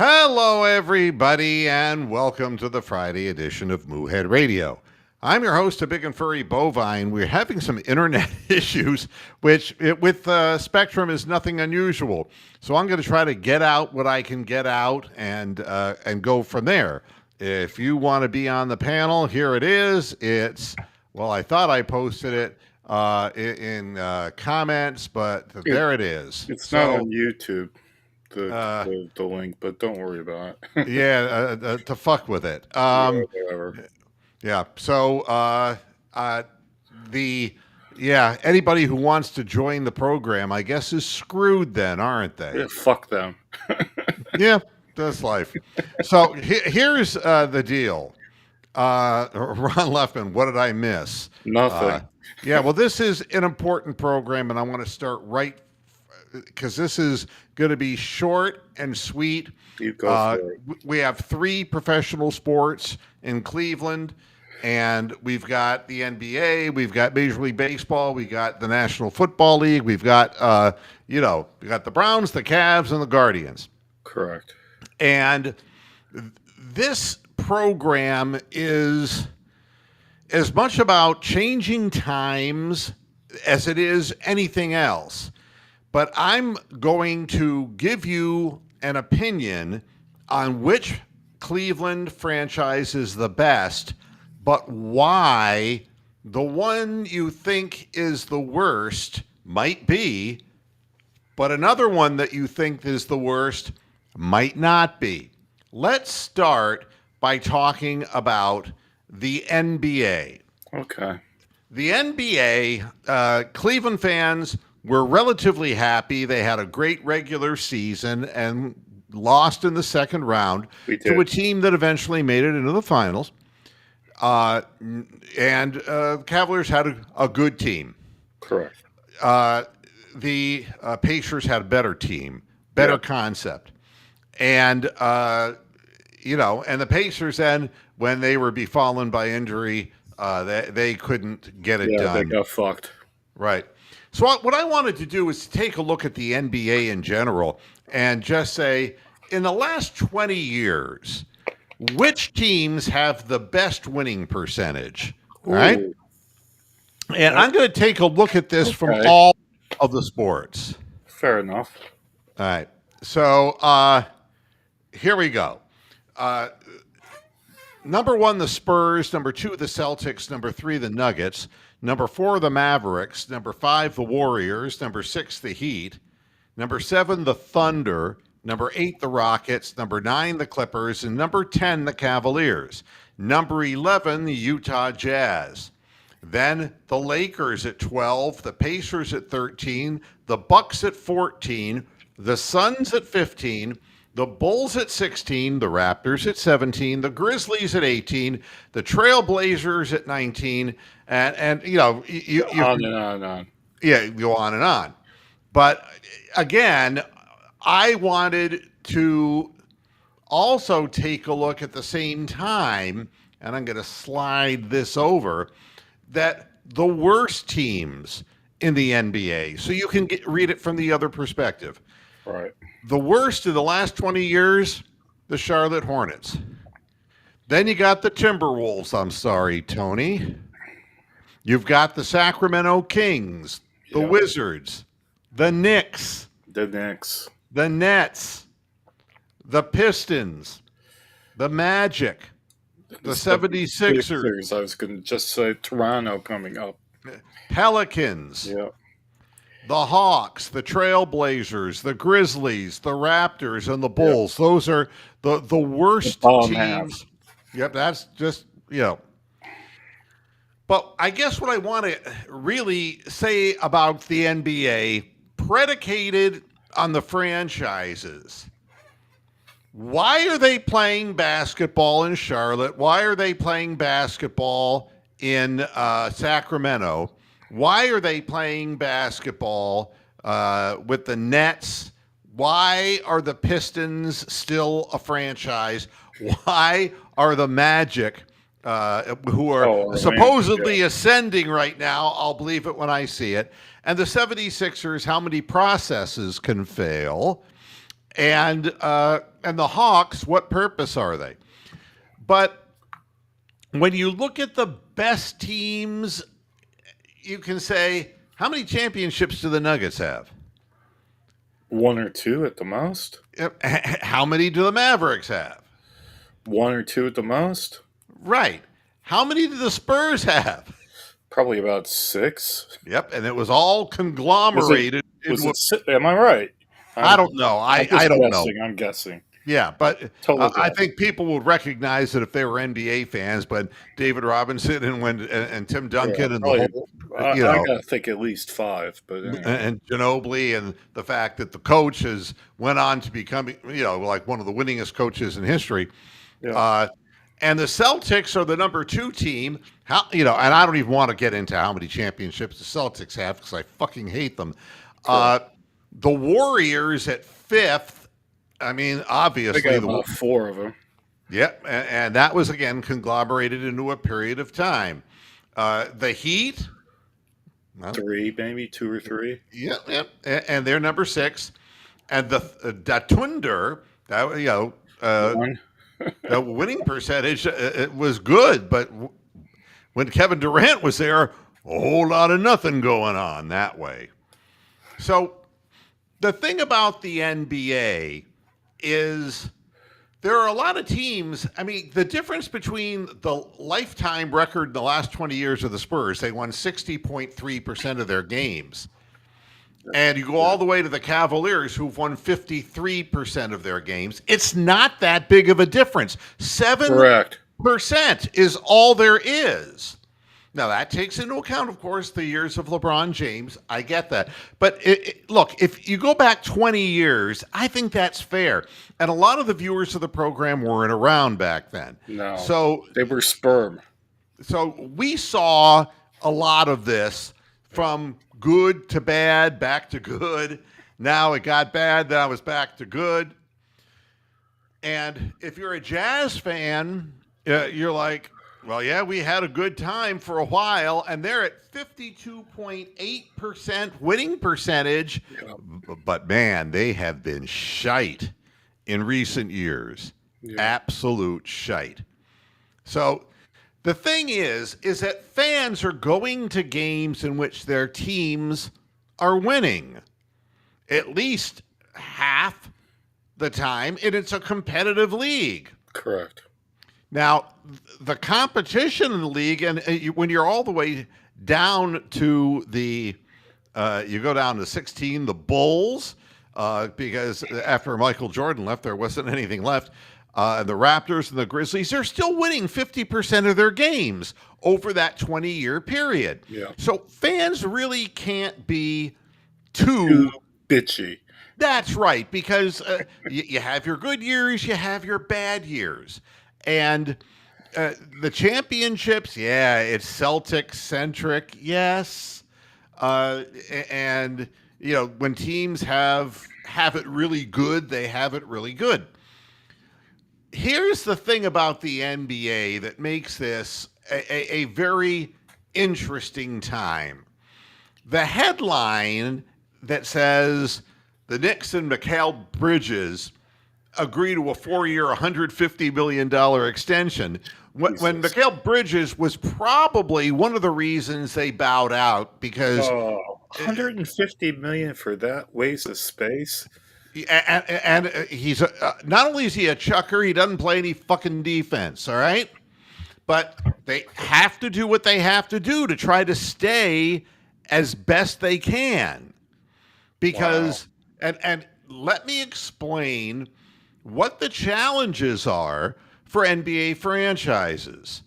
Hello, everybody, and welcome to the Friday edition of Moohead Radio. I'm your host, a big and furry bovine. We're having some internet issues, which with Spectrum is nothing unusual. So I'm going to try to get out what I can get out and go from there. If you want to be on the panel, here it is. I thought I posted it in comments, but there it is. It's not on YouTube. The link, but don't worry about it. To fuck with it. Whatever. Yeah. So anybody who wants to join the program, I guess, is screwed then, aren't they? Yeah, fuck them. Yeah, that's life. So here's the deal. Ron Leffman, what did I miss? Nothing. Well, this is an important program, and I want to start right because this is going to be short and sweet. You go for it. We have 3 professional sports in Cleveland, and we've got the NBA, we've got Major League Baseball, we got the National Football League, we've got we got the Browns, the Cavs, and the Guardians. Correct. And this program is as much about changing times as it is anything else. But I'm going to give you an opinion on which Cleveland franchise is the best, but why the one you think is the worst might be, but another one that you think is the worst might not be. Let's start by talking about the NBA. Okay. The NBA, Cleveland fans were relatively happy. They had a great regular season and lost in the second round to a team that eventually made it into the finals. Cavaliers had a good team. Correct. The Pacers had a better team, better concept. And, and the Pacers then, when they were befallen by injury, they couldn't get it done. They got fucked. Right. So what I wanted to do is take a look at the NBA in general and just say, in the last 20 years, which teams have the best winning percentage? All right. And I'm going to take a look at this from all of the sports. Fair enough. All right. So here we go. Number 1, the Spurs. Number 2, the Celtics. Number 3, the Nuggets. Number 4, the Mavericks. Number 5, the Warriors. Number 6, the Heat. Number 7, the Thunder. Number 8, the Rockets. Number 9, the Clippers. And number 10, the Cavaliers. Number 11, the Utah Jazz. Then the Lakers at 12, the Pacers at 13, the Bucks at 14, the Suns at 15, the Bulls at 16, the Raptors at 17, the Grizzlies at 18, the Trailblazers at 19, and you on and on and on. Yeah, go on and on. But again, I wanted to also take a look at the same time, and I'm going to slide this over, that the worst teams in the NBA, so you can read it from the other perspective. Right. The worst in the last 20 years, the Charlotte Hornets. Then you got the Timberwolves. I'm sorry, Tony. You've got the Sacramento Kings, the Wizards, the Knicks, the Nets, the Pistons, the Magic, the 76ers. I was going to just say Toronto coming up. Pelicans. Yeah. The Hawks, the Trailblazers, the Grizzlies, the Raptors, and the Bulls. Yep. Those are the worst teams. Yep, that's just, But I guess what I want to really say about the NBA, predicated on the franchises. Why are they playing basketball in Charlotte? Why are they playing basketball in Sacramento? Why are they playing basketball with the Nets? Why are the Pistons still a franchise? Why are the Magic, who are supposedly ascending right now, I'll believe it when I see it, and the 76ers, how many processes can fail? And the Hawks, what purpose are they? But when you look at the best teams, you can say, how many championships do the Nuggets have? One or two at the most. How many do the Mavericks have? One or two at the most. Right. How many do the Spurs have? Probably about 6. Yep, and it was all Was it? conglomerated Was into. it? Am I right? I I'm. don't know. I'm I just don't know. guessing. I'm guessing. Yeah, but Total I guess. think people would recognize it if they were NBA fans. But David Robinson and Tim Yeah, Duncan and the probably. whole, I, you I know, gotta think at least 5. But anyway. and Ginobili and the fact that the coach has went on to become, like one of the winningest coaches in history. Yeah. Uh, and the Celtics are the number 2 team. And I don't even want to get into how many championships the Celtics have because I fucking hate them. Correct. The Warriors at 5th. I mean, They obviously got about 4 of them. Yep, and that was again conglomerated into a period of time. The Heat, well, 3, maybe 2 or 3. yep, and they're number 6, and the Thunder, that One. the winning percentage it was good, but when Kevin Durant was there, a whole lot of nothing going on that way. So the thing about the NBA is there are a lot of teams. I mean, the difference between the lifetime record in the last 20 years of the Spurs, they won 60.3% of their games. And you go all the way to the Cavaliers, who've won 53% of their games. It's not that big of a difference. 7% Correct. is all there is. Now, that takes into account, of course, the years of LeBron James. I get that. But look, if you go back 20 years, I think that's fair. And a lot of the viewers of the program weren't around back then. No. So, They were sperm. so we saw a lot of this from good to bad, back to good. Now it got bad, then I was back to good. And if you're a Jazz fan, you're like, well, yeah, we had a good time for a while, and they're at 52.8% winning percentage. Yeah. But man, they have been shite in recent years. Yeah. Absolute shite. So the thing is that fans are going to games in which their teams are winning at least half the time, and it's a competitive league. Correct. Now, the competition in the league, and when you're all the way down to you go down to 16, the Bulls, because after Michael Jordan left, there wasn't anything left. The Raptors and the Grizzlies, they're still winning 50% of their games over that 20-year period. Yeah. So fans really can't be Too bitchy. That's right, because you have your good years, you have your bad years. And the championships, yeah, it's Celtic centric, yes. And when teams have it really good, they have it really good. Here's the thing about the NBA that makes this a very interesting time. The headline that says the Knicks and Mikal Bridges agree to a 4-year, $150 million extension. When Mikal Bridges was probably one of the reasons they bowed out because 150 million for that waste of space. and he's not only is he a chucker, he doesn't play any fucking defense. All right, but they have to do what they have to do to try to stay as best they can. Because and let me explain what the challenges are for NBA franchises.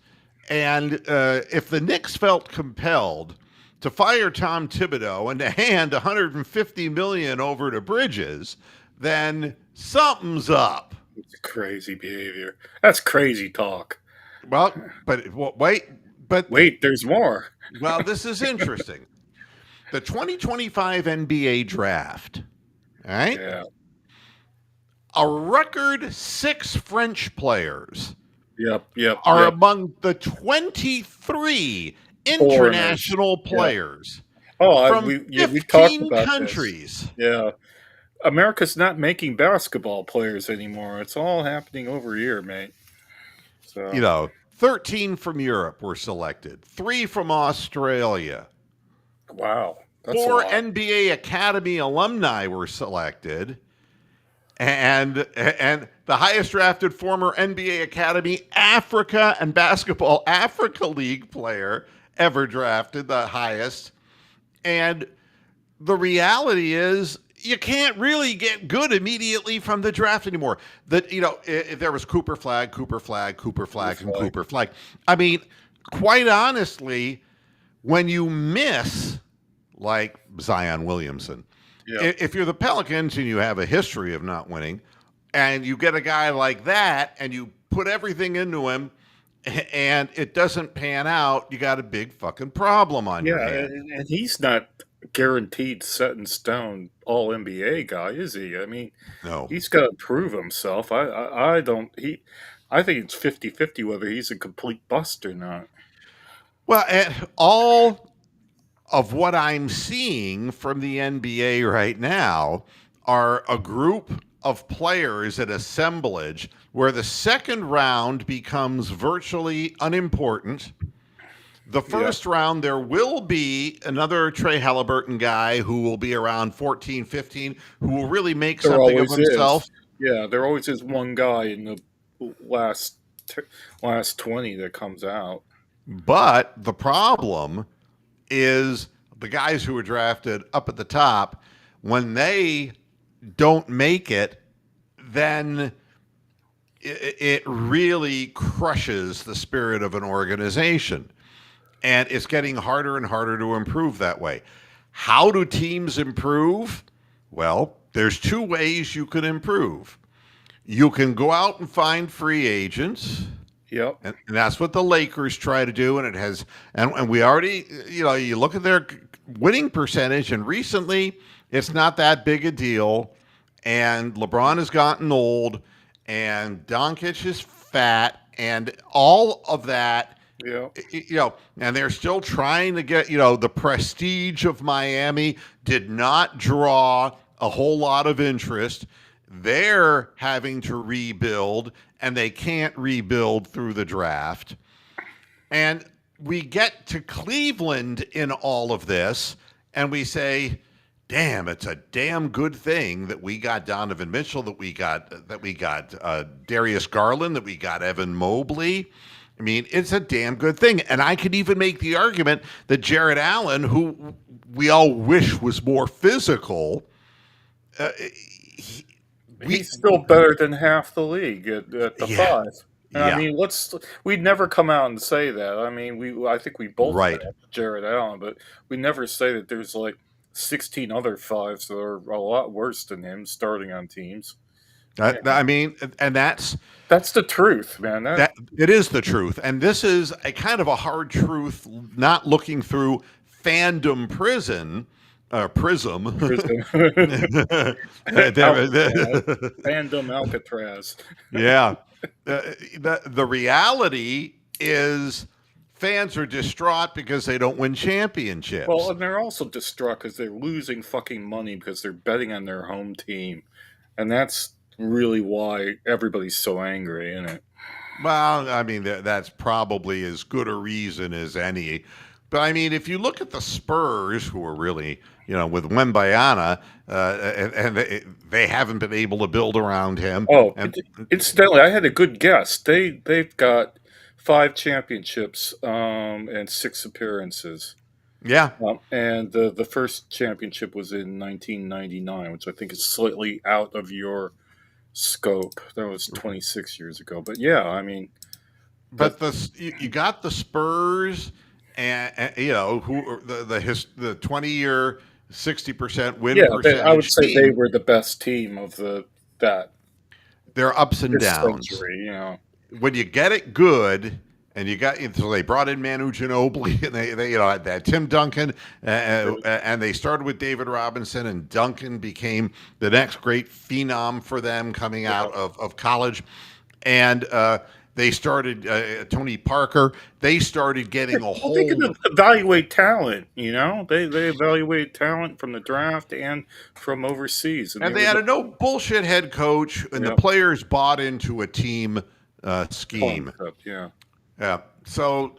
And if the Knicks felt compelled to fire Tom Thibodeau and to hand $150 million over to Bridges, then something's up. It's crazy behavior. That's crazy talk. Well, wait, there's more. Well, this is interesting. The 2025 NBA draft, all right? Yeah. A record 6 French players are among the 23 international players Oh, from we 15 talked about countries. This. Yeah. America's not making basketball players anymore. It's all happening over here, mate. You So know, 13 from Europe were selected, 3 from Australia, wow, that's a 4 lot. NBA Academy alumni were selected, and the highest drafted former NBA Academy Africa and Basketball Africa League player ever drafted, the highest. And the reality is you can't really get good immediately from the draft anymore. That there was Cooper Flag, Cooper Flag, Cooper Flag, and Like, Cooper Flag. I mean, quite honestly, when you miss like Zion Williamson, yeah, if you're the Pelicans and you have a history of not winning, and you get a guy like that and you put everything into him and it doesn't pan out, you got a big fucking problem on your yeah, hand. and he's not guaranteed set in stone all NBA guy, is he? I mean, No. he's got to prove himself. I don't. I think it's 50-50 whether he's a complete bust or not. Well, all of what I'm seeing from the NBA right now are a group of players, an assemblage where the second round becomes virtually unimportant. The Yeah, first round, there will be another Trey Halliburton guy who will be around 14, 15, who will really make there something of always himself. is. Yeah, there always is one guy in the last t- last 20 that comes out. But the problem is the guys who were drafted up at the top, when they don't make it, then it really crushes the spirit of an organization. And it's getting harder and harder to improve that way. How do teams improve? Well, there's 2 ways you can improve. You can go out and find free agents, Yep. and that's what the Lakers try to do. And it has, and we already, you look at their winning percentage, and recently it's not that big a deal. And LeBron has gotten old, and Doncic is fat, and all of that, Yep. and they're still trying to get, the prestige of Miami did not draw a whole lot of interest. They're having to rebuild, and they can't rebuild through the draft. And we get to Cleveland in all of this, and we say, "Damn, it's a damn good thing that we got Donovan Mitchell, that we got Darius Garland, that we got Evan Mobley." I mean, it's a damn good thing, and I could even make the argument that Jared Allen, who we all wish was more physical, uh, he, we He's still better than half the league at the yeah, five. And I yeah, mean, we'd never come out and say that. I mean, I think we both right. draft Jared Allen, but we never say that there's like 16 other fives that are a lot worse than him starting on teams. Yeah, I mean, and that's the truth, man. That that it is the truth, and this is a kind of a hard truth. Not looking through fandom prism. prison Alcatraz, There- fandom Alcatraz. yeah, the reality is fans are distraught because they don't win Well, championships. and they're also distraught because they're losing fucking money because they're betting on their home team, and that's really why everybody's so angry, isn't it? Well, I mean, that's probably as good a reason as any. But I mean, if you look at the Spurs, who are really, with Wembayana, and they haven't been able to build around him. Oh, And incidentally, I had a good guess. They've got 5 championships and 6 appearances. yeah, And the first championship was in 1999, which I think is slightly out of your scope. That was 26 years ago. But yeah, I mean, that but you got the Spurs, and who the 20-year 60% win yeah, I would percentage say they team. were the best team of that There are ups and this downs. century. When you get it good, and so they brought in Manu Ginobili, and they had Tim Duncan, and they started with David Robinson, and Duncan became the next great phenom for them coming Yeah, out of college, and They started Tony Parker. They started getting a Well, they can hold. evaluate talent. They evaluate talent from the draft and from overseas, and they And they were had the a no bullshit head coach, and the yeah players bought into a team scheme. concept. Yeah, Yeah. So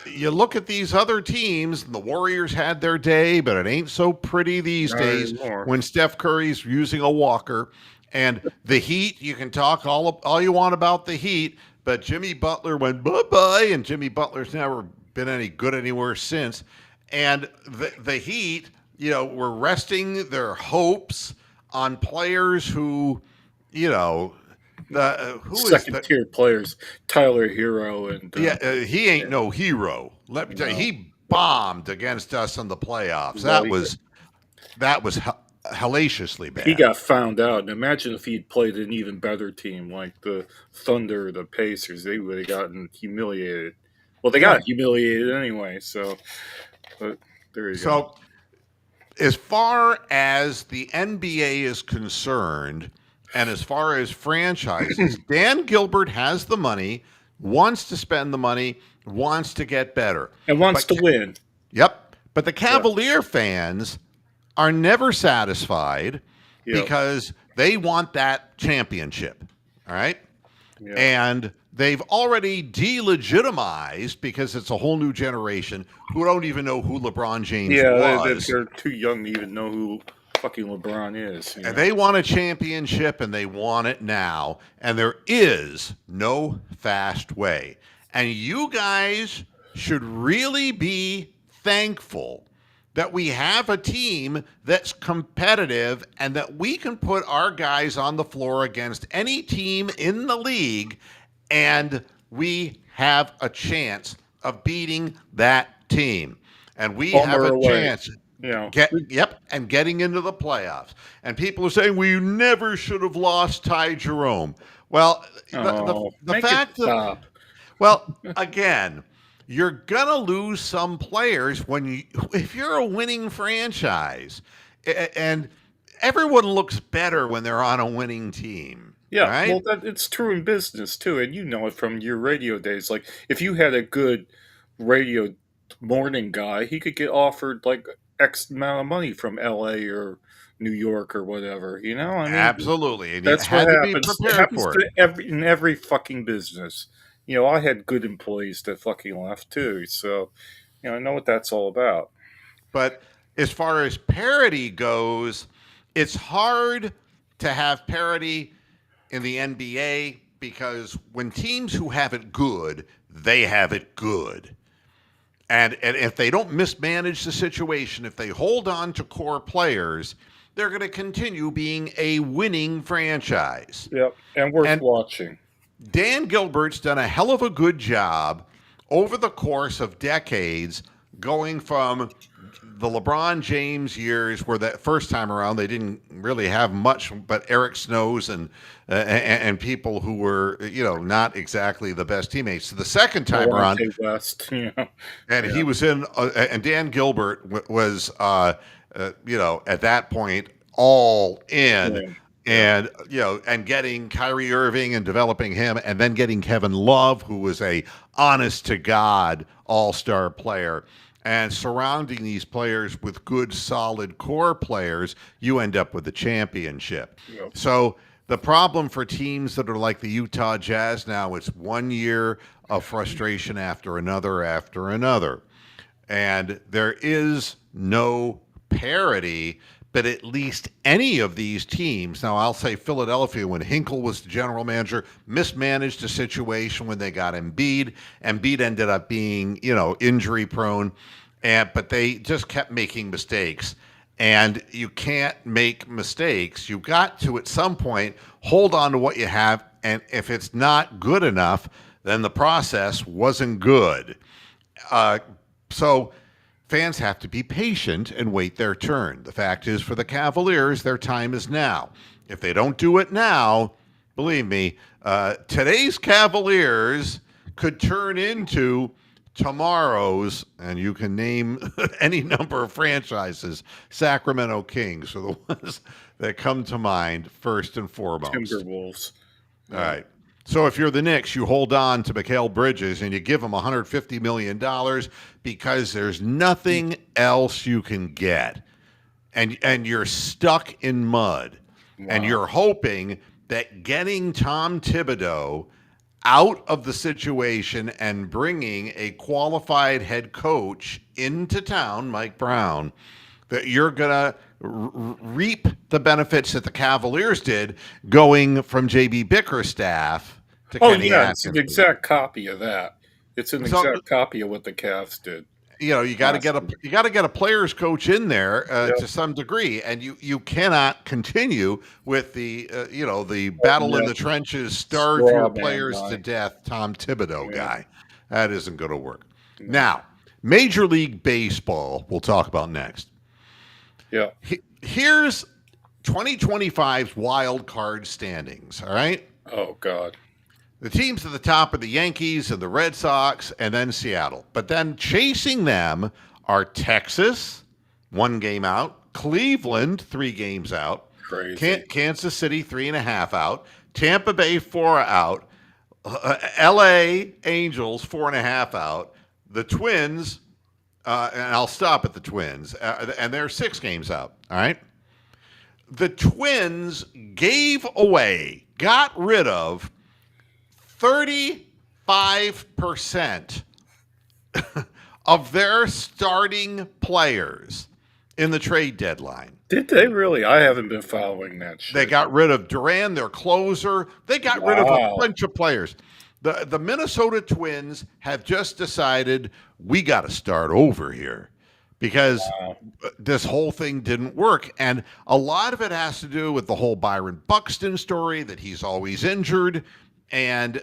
you look at these other teams, and the Warriors had their day, but it ain't so pretty these not days anymore. when Steph Curry's using a walker. And the Heat, you can talk all you want about the Heat, but Jimmy Butler went bye bye, and Jimmy Butler's never been any good anywhere since. And the Heat, were resting their hopes on players who, you know, who is Second the tier players, Tyler Hero and yeah, he ain't no hero. Let me tell you, no, he bombed against us in the playoffs. well, That was hellaciously he bad. got found out. And imagine if he'd played an even better team like the Thunder, the Pacers, they would have gotten humiliated. Well, they got Yeah. humiliated anyway. So, but there you go. So as far as the NBA is concerned, and as far as franchises, Dan Gilbert has the money, wants to spend the money, wants to get better. And wants But to win. yep. But the Yeah, Cavalier fans are never satisfied yeah, because they want that championship. All right. yeah. And they've already delegitimized, because it's a whole new generation who don't even know who LeBron James Yeah, was. they're too young to even know who fucking LeBron is. And they want a championship, and they want it now. And there is no fast way. And you guys should really be thankful that we have a team that's competitive and that we can put our guys on the floor against any team in the league, and we have a chance of beating that team. And we Home have or a away. chance You know, and getting into the playoffs. And people are saying we never should have lost Ty Jerome. Well, oh, the make it fact that stop. again, you're gonna lose some players if you're a winning franchise, and everyone looks better when they're on a winning team. All Yeah, well, right, it's true in business too, and you know it from your radio days. Like, if you had a good radio morning guy, he could get offered like X amount of money from L.A. or New York or whatever. I mean, absolutely, and you that's what had to be happens. It prepared happens for it. to in every fucking business. I had good employees that fucking left too, so I know what that's all about. But as far as parity goes, it's hard to have parity in the NBA because when teams who have it good, they have it good. And if they don't mismanage the situation, if they hold on to core players, they're going to continue being a winning franchise. Yep, and worth And watching. Dan Gilbert's done a hell of a good job over the course of decades, going from the LeBron James years, where that first time around they didn't really have much but Eric Snows and people who were not exactly the best teammates. So the second time around, Delonte West, and yeah, he was in, and Dan Gilbert was, at that point, all in, yeah, yeah, and and getting Kyrie Irving and developing him, and then getting Kevin Love, who was a honest to God all-star player, and surrounding these players with good, solid core players, you end up with the championship. yeah. So the problem for teams that are like the Utah Jazz now, it's 1 year of frustration after another. And there is no parity, but at least any of these teams, now I'll say Philadelphia, when Hinkle was the general manager, mismanaged the situation when they got Embiid. Embiid ended up being, injury prone, but they just kept making mistakes. And you can't make mistakes. You've got to, at some point, hold on to what you have. And if it's not good enough, then the process wasn't good. Uh, so fans have to be patient and wait their turn. The fact is, for the Cavaliers, their time is now. If they don't do it now, believe me, today's Cavaliers could turn into tomorrow's, and you can name any number of franchises, Sacramento Kings are the ones that come to mind first and foremost. Timberwolves. All Yeah. right. So if you're the Knicks, you hold on to Mikal Bridges and you give him $150 million because there's nothing else you can get. And you're stuck in mud. And Wow. you're hoping that getting Tom Thibodeau out of the situation and bringing a qualified head coach into town, Mike Brown, that you're going to reap the benefits that the Cavaliers did going from JB Bickerstaff to Oh Kenny yeah, it's an Atkinson. exact copy of that. It's an So exact copy of what the Cavs did you got to last get a year. players coach in there Yep. to some degree, and you cannot continue with the the Oh, battle in yeah. the trenches, starve your Straw man players to guy. death, Tom Thibodeau Yeah. guy. That isn't going to work. No. Now, Major League Baseball, we'll talk about next. Yeah. Here's 2025's wild card standings. All right. Oh God. The teams at the top are the Yankees and the Red Sox, and then Seattle. But then chasing them are Texas, 1 game out, Cleveland, 3 games out, Crazy. Kansas City, 3.5 out, Tampa Bay, 4 out, LA Angels, 4.5 out, the Twins, and I'll stop at the Twins, and they're 6 games out. All right. The Twins got rid of 35% of their starting players in the trade deadline. Did they really? I haven't been following that They shit. got rid of Duran, their closer. They got rid of a Wow. bunch of players. The Minnesota Twins have just decided we got to start over here because Wow. this whole thing didn't work. And a lot of it has to do with the whole Byron Buxton story that he's always injured. And,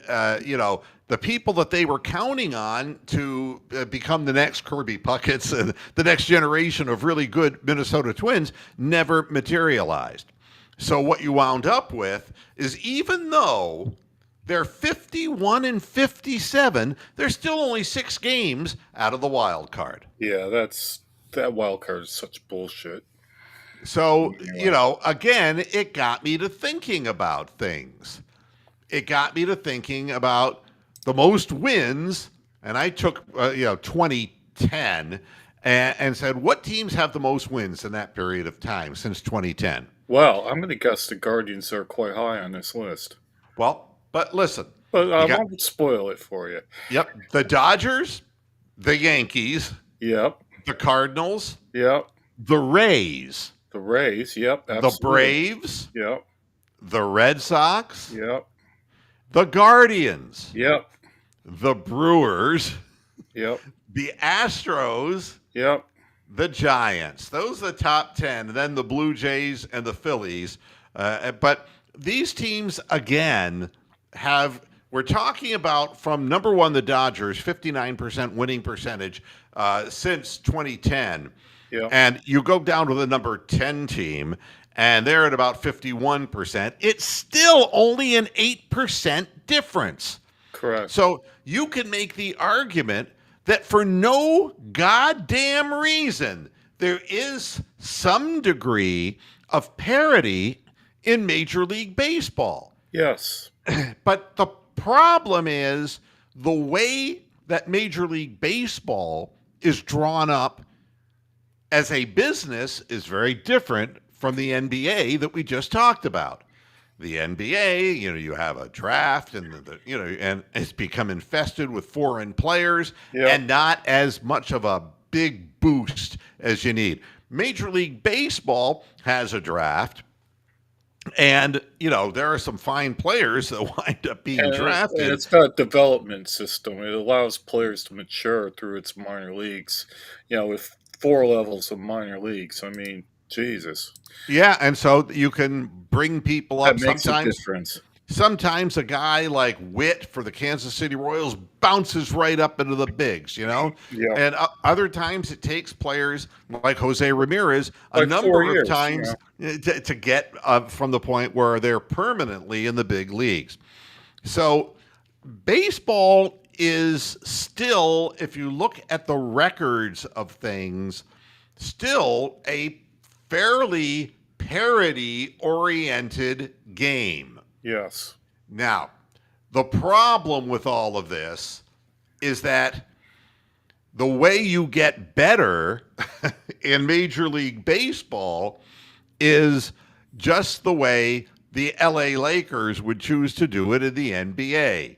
the people that they were counting on to become the next Kirby Pucketts and the next generation of really good Minnesota Twins never materialized. So what you wound up with is even though they're 51 and 57, they're still only 6 games out of the wild card. Yeah, that wild card is such bullshit. So, Anyway. again, it got me to thinking about things. It got me to thinking about the most wins, and I took 2010 and said, what teams have the most wins in that period of time since 2010? Well, I'm going to guess the Guardians are quite high on this list. Well, but listen, But I you got won't spoil it for you. the Dodgers, the Yankees, Yep. the Cardinals, Yep. the Rays, The Rays. Yep. the Absolutely. Braves, Yep. the Red Sox, Yep. the Guardians, Yep. the Brewers, Yep. the Astros, Yep. the Giants. Those are the top 10. And then the Blue Jays and the Phillies. But these teams, again, we're talking about from number one, the Dodgers, 59% winning percentage since 2010. Yep. And you go down to the number 10 team, and they're at about 51%. It's still only an 8% difference. Correct. So you can make the argument that for no goddamn reason, there is some degree of parity in Major League Baseball. Yes. But the problem is the way that Major League Baseball is drawn up as a business is very different from the NBA that we just talked about. The NBA, you have a draft and and it's become infested with foreign players Yep. and not as much of a big boost as you need. Major League Baseball has a draft, and there are some fine players that wind up being And drafted. it's got a development system. It allows players to mature through its minor leagues. With 4 levels of minor leagues. I mean, Jesus. Yeah, and so you can bring people That up makes a sometimes. difference. Sometimes a guy like Witt for the Kansas City Royals bounces right up into the bigs, Yeah. and other times it takes players like Jose Ramirez a Like 4 number of years. times to get from the point where they're permanently in the big leagues. So baseball is still, if you look at the records of things, still a fairly parity oriented game. Yes. Now, The problem with all of this is that the way you get better in Major League Baseball is just the way the LA Lakers would choose to do it in the NBA.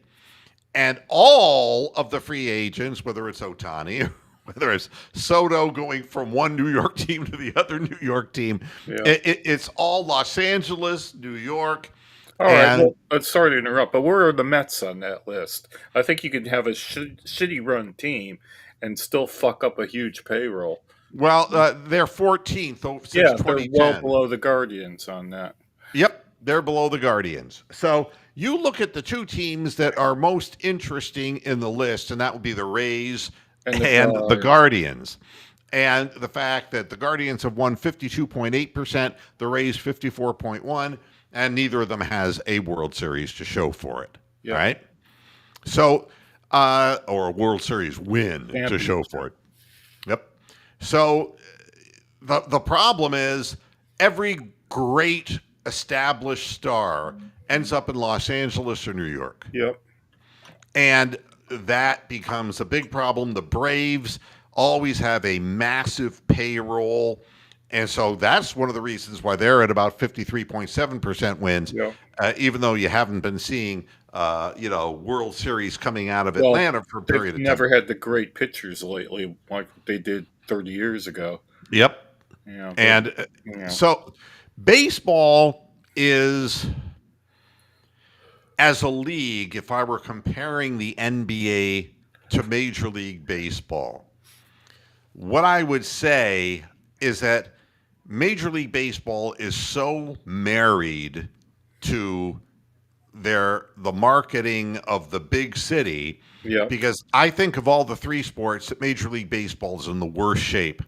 And all of the free agents, whether it's Otani, whether it's Soto going from one New York team to the other New York team, Yeah. it's all Los Angeles, New York, All right. and Well, sorry to interrupt, but where are the Mets on that list? I think you could have a shitty run team and still fuck up a huge payroll. well, they're 14th since Yeah, they're well 2010. below the Guardians on that. Yep, they're below the Guardians. So you look at the two teams that are most interesting in the list, and that would be the Rays And the and the guard. Guardians. And the fact that the Guardians have won 52.8%, the Rays 54.1, and neither of them has a World Series to show for it. All Yep. right. So, or a World Series win to show for Championship. it. Yep. So the problem is every great established star ends up in Los Angeles or New York. Yep. And that becomes a big problem. The Braves always have a massive payroll. And so that's one of the reasons why they're at about 53.7% wins, Yep. even though you haven't been seeing, World Series coming out of Well, Atlanta for a they've period of time. never had the great pitchers lately like they did 30 years ago. Yep. You know, but, And you know, so baseball is, as a league, if I were comparing the NBA to Major League Baseball, what I would say is that Major League Baseball is so married to the marketing of the big city, yeah. because I think of all the three sports that Major League Baseball is in the worst shape.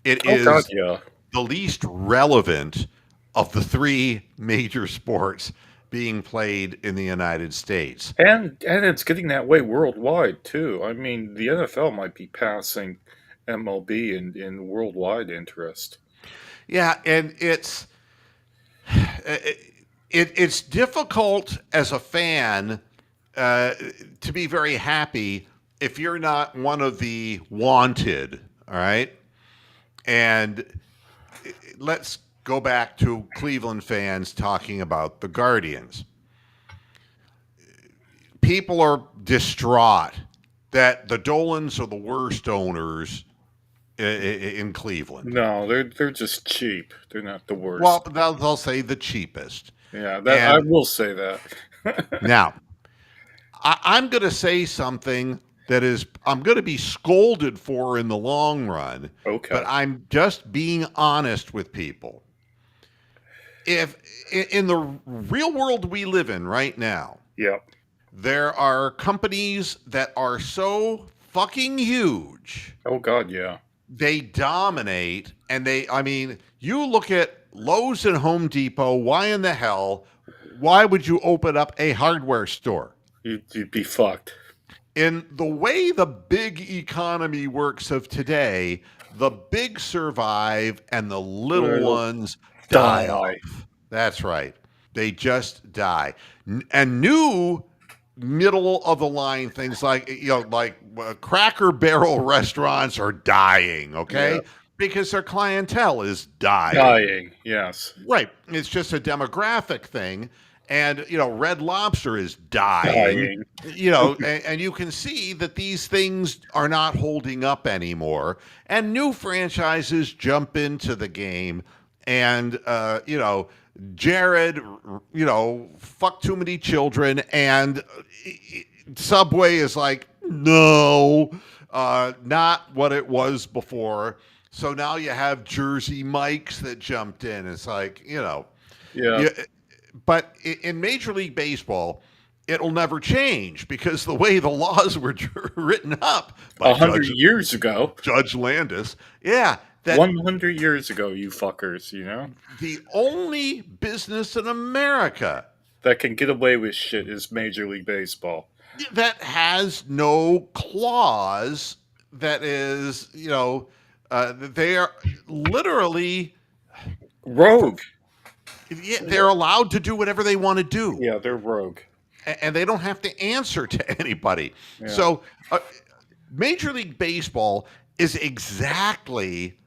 It Oh God, is yeah. the least relevant of the three major sports being played in the United States. And it's getting that way worldwide too. I mean, the NFL might be passing MLB in worldwide interest. Yeah, and it's difficult as a fan to be very happy if you're not one of the wanted. All right, and let's go back to Cleveland fans talking about the Guardians. People are distraught that the Dolans are the worst owners in Cleveland. No, they're just cheap. They're not the Well, worst. they'll say the cheapest. Yeah, that I And will say that. now, I'm going to say something that is, I'm going to be scolded for in the long run, but Okay. I'm just being honest with people. If in the real world we live in right now, Yeah. there are companies that are so fucking huge, Oh God, yeah. they dominate, and I mean, you look at Lowe's and Home Depot, why in the hell, why would you open up a hardware store? You'd be fucked. In the way the big economy works of today, the big survive and the little Little ones die die. off. That's right. They just die. And new middle of the line things like Cracker Barrel restaurants are dying, Yeah. okay? Because their clientele is dying. Dying. Yes. Right. It's just a demographic thing. And, Red Lobster is dying, Dying. and you can see that these things are not holding up anymore. And new franchises jump into the game. And, Jared, fuck too many children. And Subway is like, no, not what it was before. So now you have Jersey Mike's that jumped in. It's like, Yeah. you, but in Major League Baseball, it'll never change because the way the laws were written up by 100 years ago. Judge Landis, yeah, that 100 years ago, you fuckers, the only business in America that can get away with shit is Major League Baseball. that has no clause that is, they are literally, Rogue. yeah, they're allowed to do whatever they want to do. Yeah, they're rogue. and they don't have to answer to anybody. Yeah. So, Major League Baseball is exactly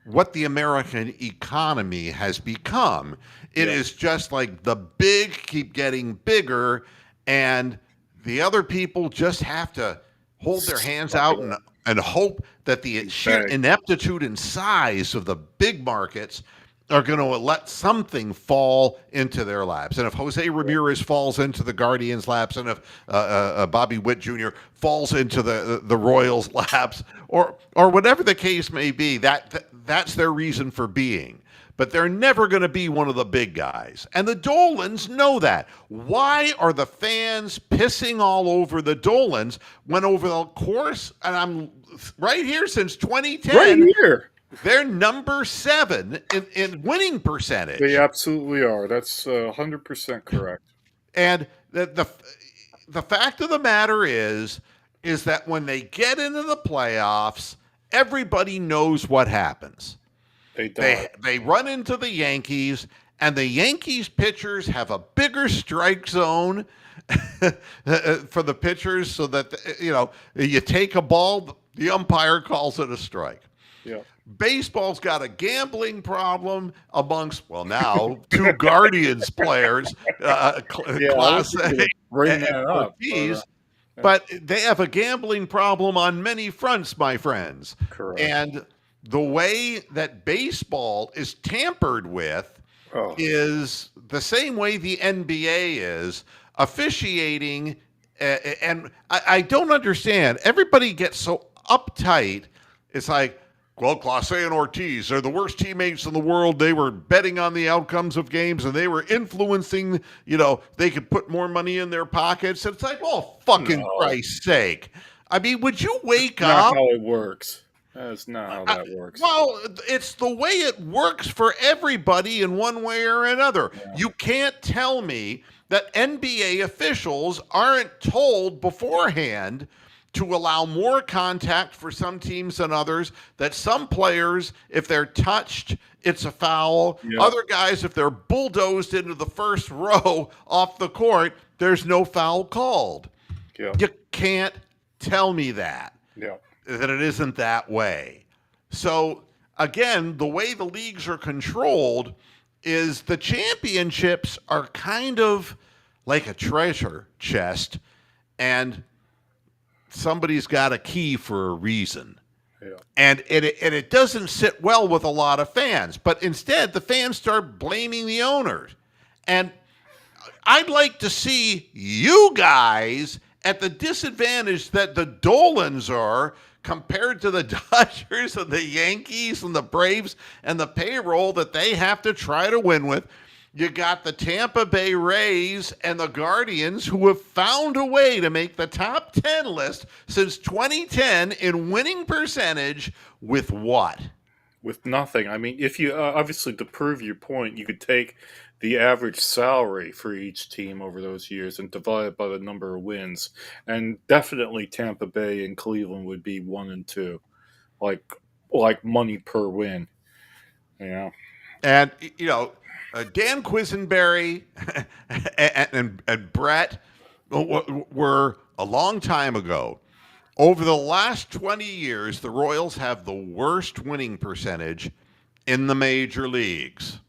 what the American economy has become. It Yeah. is just like the big keep getting bigger, and the other people just have to hold their hands Suck it out up and hope that the and sheer beg. ineptitude and size of the big markets are going to let something fall into their laps. And if Jose Ramirez falls into the Guardians' laps, and if Bobby Witt Jr. falls into the Royals' laps, or whatever the case may be, that's their reason for being. But they're never going to be one of the big guys. And the Dolans know that. Why are the fans pissing all over the Dolans when over the course, and I'm right here since Right 2010, here. they're number 7 in winning They percentage. absolutely are. That's 100% correct. And the fact of the matter is that when they get into the playoffs, everybody knows what happens. They die. They run into the Yankees, and the Yankees pitchers have a bigger strike zone for the pitchers, so that you take a ball, the umpire calls it a strike. Yeah. Baseball's got a gambling problem amongst, well, now two Guardians players, Yeah, I was Class A going to bring and that up, Ortiz, yeah, but they have a gambling problem on many fronts, my friends. correct. And the way that baseball is tampered with Oh, is the same way the NBA is officiating. And I don't understand. Everybody gets so uptight. It's like, well, Clase and Ortiz are the worst teammates in the world. They were betting on the outcomes of games, and they were influencing, they could put more money in their pockets. It's like, oh, fucking no. Christ's sake. I mean, would you That's wake not up? how it works. That's not how I, that works. well, it's the way it works for everybody in one way or another. Yeah. You can't tell me that NBA officials aren't told beforehand to allow more contact for some teams than others, that some players, if they're touched, it's a foul. Yeah. Other guys, if they're bulldozed into the first row off the court, there's no foul called. Yeah. You can't tell me that Yeah. it isn't that way. So again, the way the leagues are controlled is the championships are kind of like a treasure chest, and somebody's got a key for a reason. Yeah. And it doesn't sit well with a lot of fans, but instead the fans start blaming the owners. And I'd like to see you guys at the disadvantage that the Dolans are compared to the Dodgers and the Yankees and the Braves and the payroll that they have to try to win with. You got the Tampa Bay Rays and the Guardians, who have found a way to make the top 10 list since 2010 in winning percentage with what? With nothing. I mean, if you obviously, to prove your point, you could take the average salary for each team over those years and divide it by the number of wins, and definitely Tampa Bay and Cleveland would be 1 and 2, like money per win. Yeah. And, Dan Quisenberry and Brett were a long time ago. Over the last 20 years, the Royals have the worst winning percentage in the major leagues.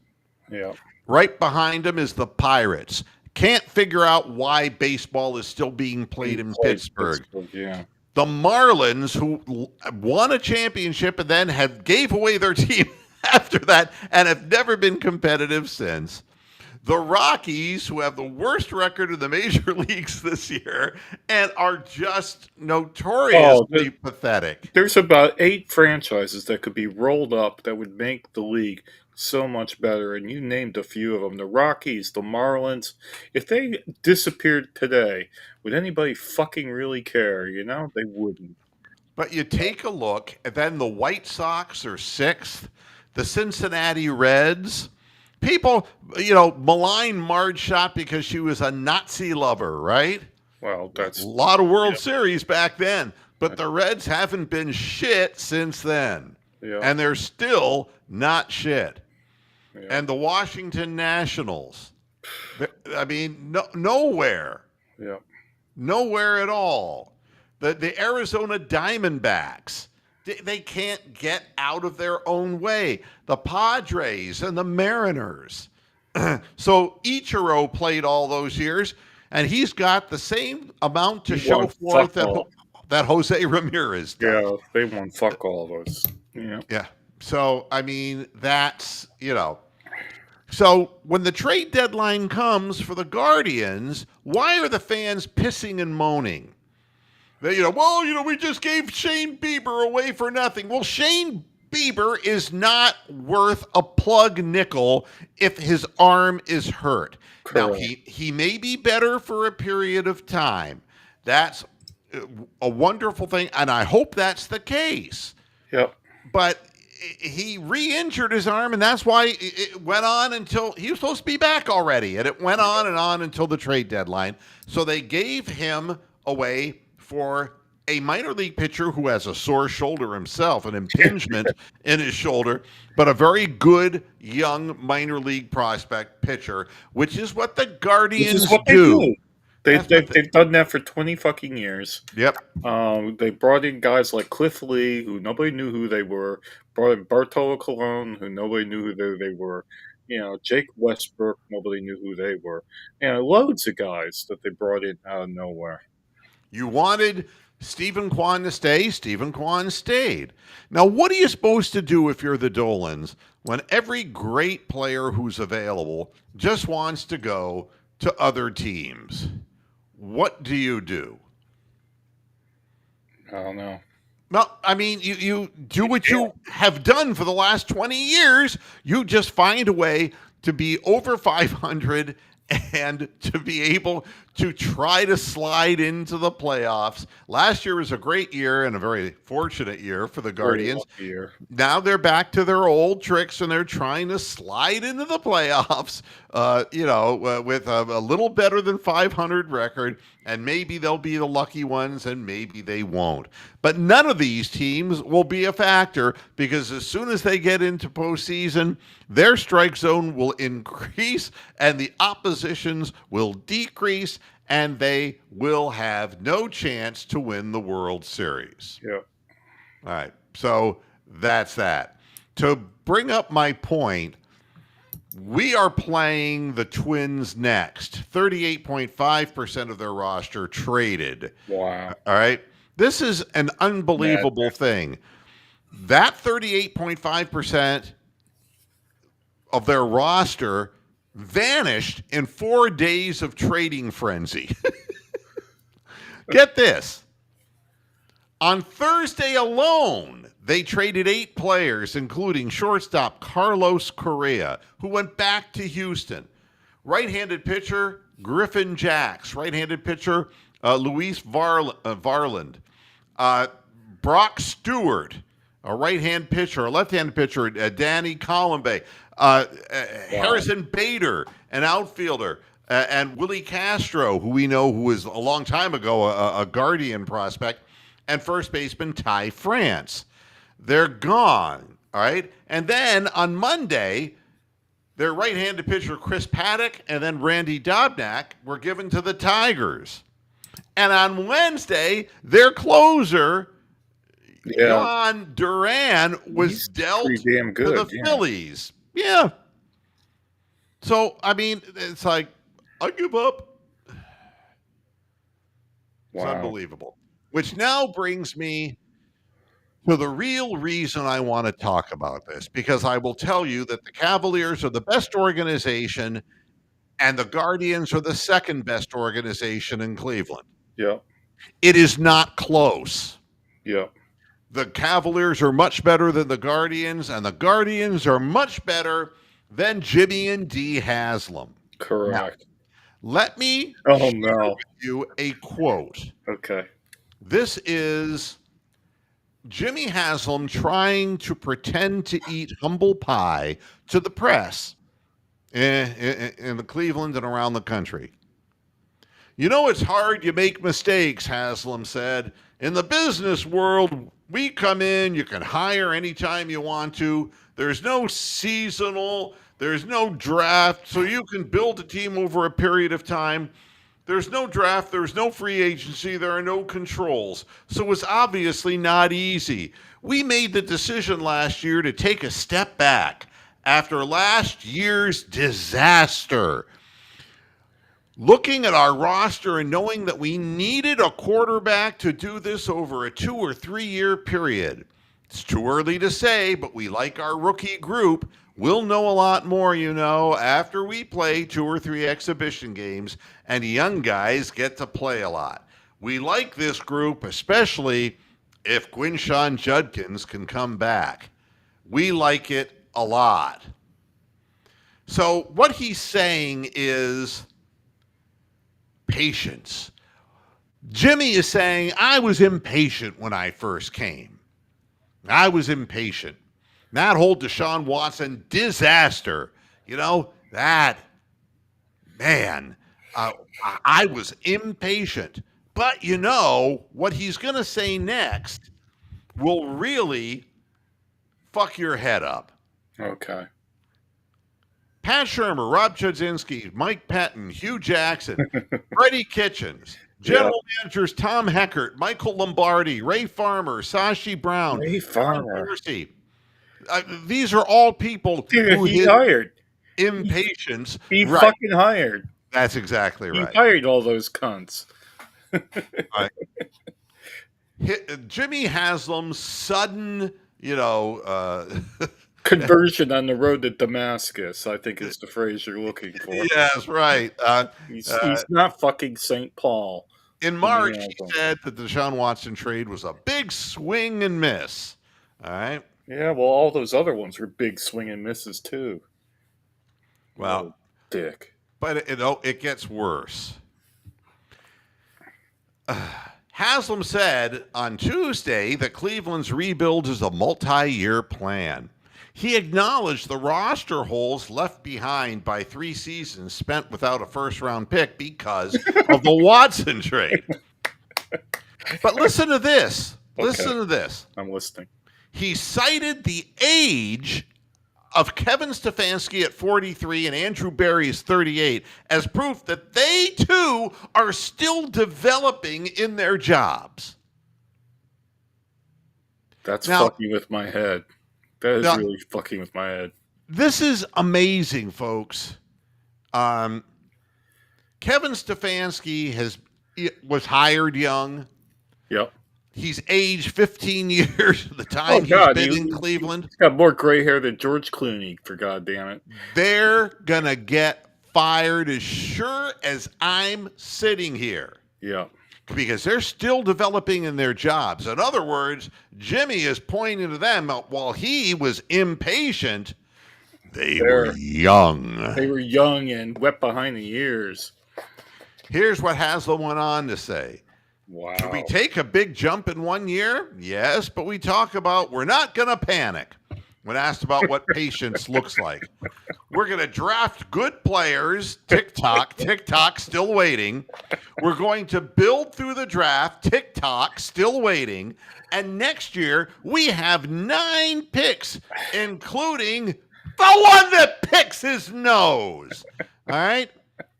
Yeah. Right behind them is the Pirates. Can't figure out why baseball is still being played in Pittsburgh. Yeah. The Marlins, who won a championship and then gave away their team after that and have never been competitive since. The Rockies, who have the worst record in the major leagues this year and are just notoriously pathetic. There's about 8 franchises that could be rolled up that would make the league so much better, and you named a few of them. The Rockies, the Marlins. If they disappeared today, would anybody fucking really care? They wouldn't. But you take a look, and then the White Sox are 6th, the Cincinnati Reds. People, malign Marge Schott because she was a Nazi lover, right? Well, that's a lot of World Series back then, but the Reds haven't been shit since then. Yeah. And they're still not shit. Yeah. And the Washington Nationals, I mean, nowhere. Yeah. Nowhere at all. The Arizona Diamondbacks, they can't get out of their own way. The Padres and the Mariners. So Ichiro played all those years, and he's got the same amount to He won show for fuck it that all. that Jose Ramirez does. Yeah, they won fuck all of us. Yeah. Yeah. So I mean, that's So when the trade deadline comes for the Guardians, why are the fans pissing and moaning? We just gave Shane Bieber away for nothing. Well, Shane Bieber is not worth a plug nickel if his arm is hurt. Now, Correct. he may be better for a period of time. That's a wonderful thing, and I hope that's the case. Yep. But he re-injured his arm, and that's why it went on until he was supposed to be back already, and it went on and on until the trade deadline. So they gave him away for a minor league pitcher who has a sore shoulder himself, an impingement in his shoulder, but a very good young minor league prospect pitcher, which is what the This is Guardians what they do. do. They, That's they, what they've done that for 20 fucking years. Yep. They brought in guys like Cliff Lee, who nobody knew who they were. Brought in Bartolo Colon, who nobody knew who they were. Jake Westbrook, nobody knew who they were. Loads of guys that they brought in out of nowhere. You wanted Stephen Kwan to stay. Stephen Kwan stayed. Now, what are you supposed to do if you're the Dolans when every great player who's available just wants to go to other teams? What do you do? I don't know. Well, I mean, you do what you have done for the last 20 years. You just find a way to be over 500 and to be able to try to slide into the playoffs. Last year was a great year and a very fortunate year for the Guardians. Year. Now they're back to their old tricks and they're trying to slide into the playoffs, with a little better than 500 record. And maybe they'll be the lucky ones and maybe they won't. But none of these teams will be a factor because as soon as they get into postseason, their strike zone will increase and the opposition's will decrease and they will have no chance to win the World Series. Yeah. All right. So that's that. To bring up my point, we are playing the Twins next. 38.5% of their roster traded. Wow. All right. This is an unbelievable thing. That 38.5% of their roster vanished in 4 days of trading frenzy. Get this. On Thursday alone, they traded 8 players, including shortstop Carlos Correa, who went back to Houston. Right-handed pitcher Griffin Jacks. Right-handed pitcher Luis Varland. Brock Stewart, a right-hand pitcher. A left-handed pitcher Danny Colombe. Harrison Bader, an outfielder. And Willie Castro, who we know who was a long time ago a Guardian prospect. And first baseman Ty France. They're gone, all right? And then on Monday, their right-handed pitcher Chris Paddock and then Randy Dobnak were given to the Tigers. And on Wednesday, their closer, John Duran, was dealt damn good, to the Phillies. Yeah. So, I mean, it's like, I give up. It's unbelievable. Which now brings me to the real reason I want to talk about this, because I will tell you that the Cavaliers are the best organization and the Guardians are the second best organization in Cleveland. Yeah. It is not close. Yeah. The Cavaliers are much better than the Guardians, and the Guardians are much better than Jimmy and Dee Haslam. Correct. Now, let me share with you a quote. Okay. This is Jimmy Haslam trying to pretend to eat humble pie to the press in the Cleveland and around the country. You know, it's hard. You make mistakes, Haslam said. In the business world, we come in, you can hire anytime you want to. There's no seasonal, there's no draft, so you can build a team over a period of time. There's no draft, there's no free agency, there are no controls. So it's obviously not easy. We made the decision last year to take a step back after last year's disaster. Looking at our roster and knowing that we needed a quarterback to do this over a 2 or 3 year period. It's too early to say, but we like our rookie group. We'll know a lot more, after we play 2 or 3 exhibition games and the young guys get to play a lot. We like this group, especially if Quinshawn Judkins can come back. We like it a lot. So what he's saying is patience. Jimmy is saying, I was impatient when I first came. I was impatient. That whole Deshaun Watson disaster, that, man, I was impatient. But what he's going to say next will really fuck your head up. Okay. Pat Shermer, Rob Chudzinski, Mike Pettin, Hugh Jackson, Freddie Kitchens, General Managers Tom Heckert, Michael Lombardi, Ray Farmer, Sashi Brown, Ray Farmer. Dorsey. These are all people who He hired. Impatience. He right. fucking hired. That's exactly right. He hired all those cunts. Right. Jimmy Haslam's sudden, conversion on the road to Damascus, I think is the phrase you're looking for. Yes, right. He's not fucking St. Paul. In March, he said that the Deshaun Watson trade was a big swing and miss. All right. Yeah, well, all those other ones were big swing and misses too. Well, dick. But it gets worse. Haslam said on Tuesday that Cleveland's rebuild is a multi-year plan. He acknowledged the roster holes left behind by 3 seasons spent without a first-round pick because of the Watson trade. But listen to this. Okay. Listen to this. I'm listening. He cited the age of Kevin Stefanski at 43 and Andrew Berry is 38 as proof that they too are still developing in their jobs. That's fucking with my head. That is really fucking with my head. This is amazing, folks. Kevin Stefanski was hired young. Yep. He's aged 15 years at the time he's been in Cleveland. He's got more gray hair than George Clooney, for goddamn it. They're going to get fired as sure as I'm sitting here. Yeah. Because they're still developing in their jobs. In other words, Jimmy is pointing to them while he was impatient. They were young. They were young and wet behind the ears. Here's what Haslam went on to say. Wow. Did we take a big jump in 1 year? Yes, but we talk about we're not going to panic. When asked about what patience looks like, we're going to draft good players. Tick-tock, still waiting. We're going to build through the draft. Tick-tock, still waiting. And next year, we have 9 picks, including the one that picks his nose. All right?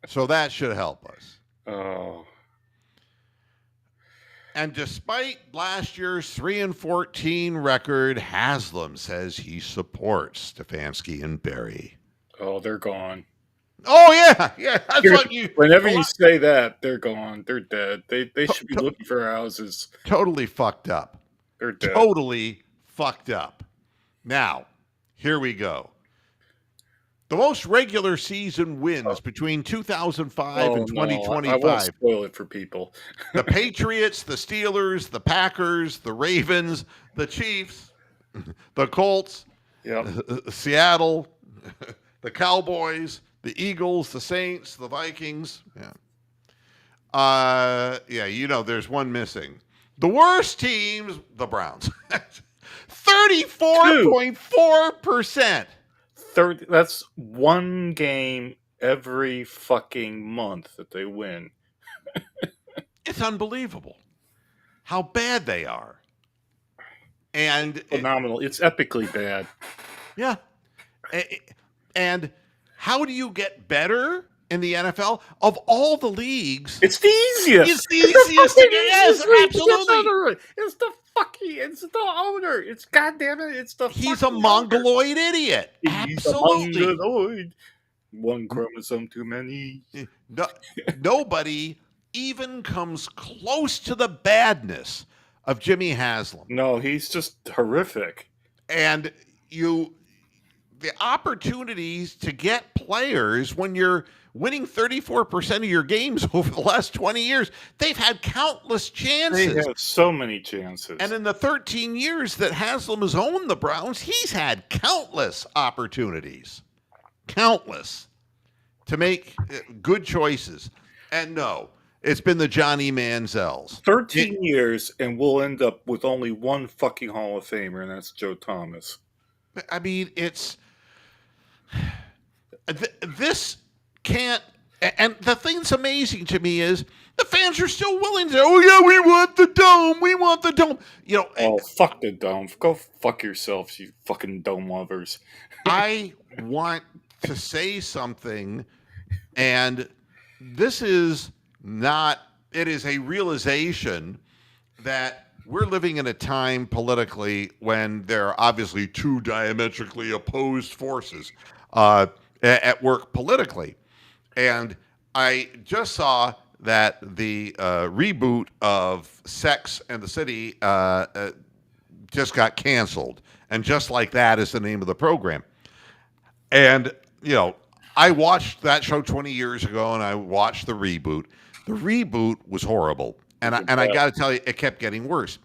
So that should help us. Oh. And despite last year's 3-14 record, Haslam says he supports Stefanski and Berry. Oh, they're gone. Oh yeah. That's what you. Whenever you say that, they're gone. They're dead. They should be looking for houses. Totally fucked up. They're dead. Totally fucked up. Now, here we go. The most regular season wins between 2005 and 2025. I won't spoil it for people. The Patriots, the Steelers, the Packers, the Ravens, the Chiefs, the Colts, Seattle, the Cowboys, the Eagles, the Saints, the Vikings. There's one missing. The worst teams, the Browns. 34.4%. That's one game every fucking month that they win. It's unbelievable how bad they are. And phenomenal. It's epically bad. Yeah. And how do you get better in the NFL of all the leagues. It's the easiest. It's the It's the easiest to fucking get. Yes, easiest league to get absolutely. better at. It's the owner. It's goddamn it. It's the He's a fucking owner. mongoloid idiot. He's a Absolutely. mongoloid. One chromosome too many. No, nobody even comes close to the badness of Jimmy Haslam. No, he's just horrific. And you, the opportunities to get players when you're winning 34% of your games over the last 20 years, they've had countless They chances. have so many chances. And in the 13 years that Haslam has owned the Browns, he's had countless opportunities. Countless. To make good choices. And no, it's been the Johnny Manziels. 13 years, and we'll end up with only one fucking Hall of Famer, and that's Joe Thomas. I mean, it's this can't. And the thing that's amazing to me is the fans are still willing to. Oh yeah, we want the dome. We want the dome. You know, Oh, fuck the dome. Go fuck yourselves, you fucking dome lovers. I want to say something, and this is not. It is a realization that we're living in a time politically when there are obviously two diametrically opposed forces at work politically. And I just saw that the reboot of Sex and the City just got canceled. And Just Like That is the name of the program. And, you know, I watched that show 20 years ago and I watched the reboot. The reboot was horrible. And I got to tell you, it kept getting worse.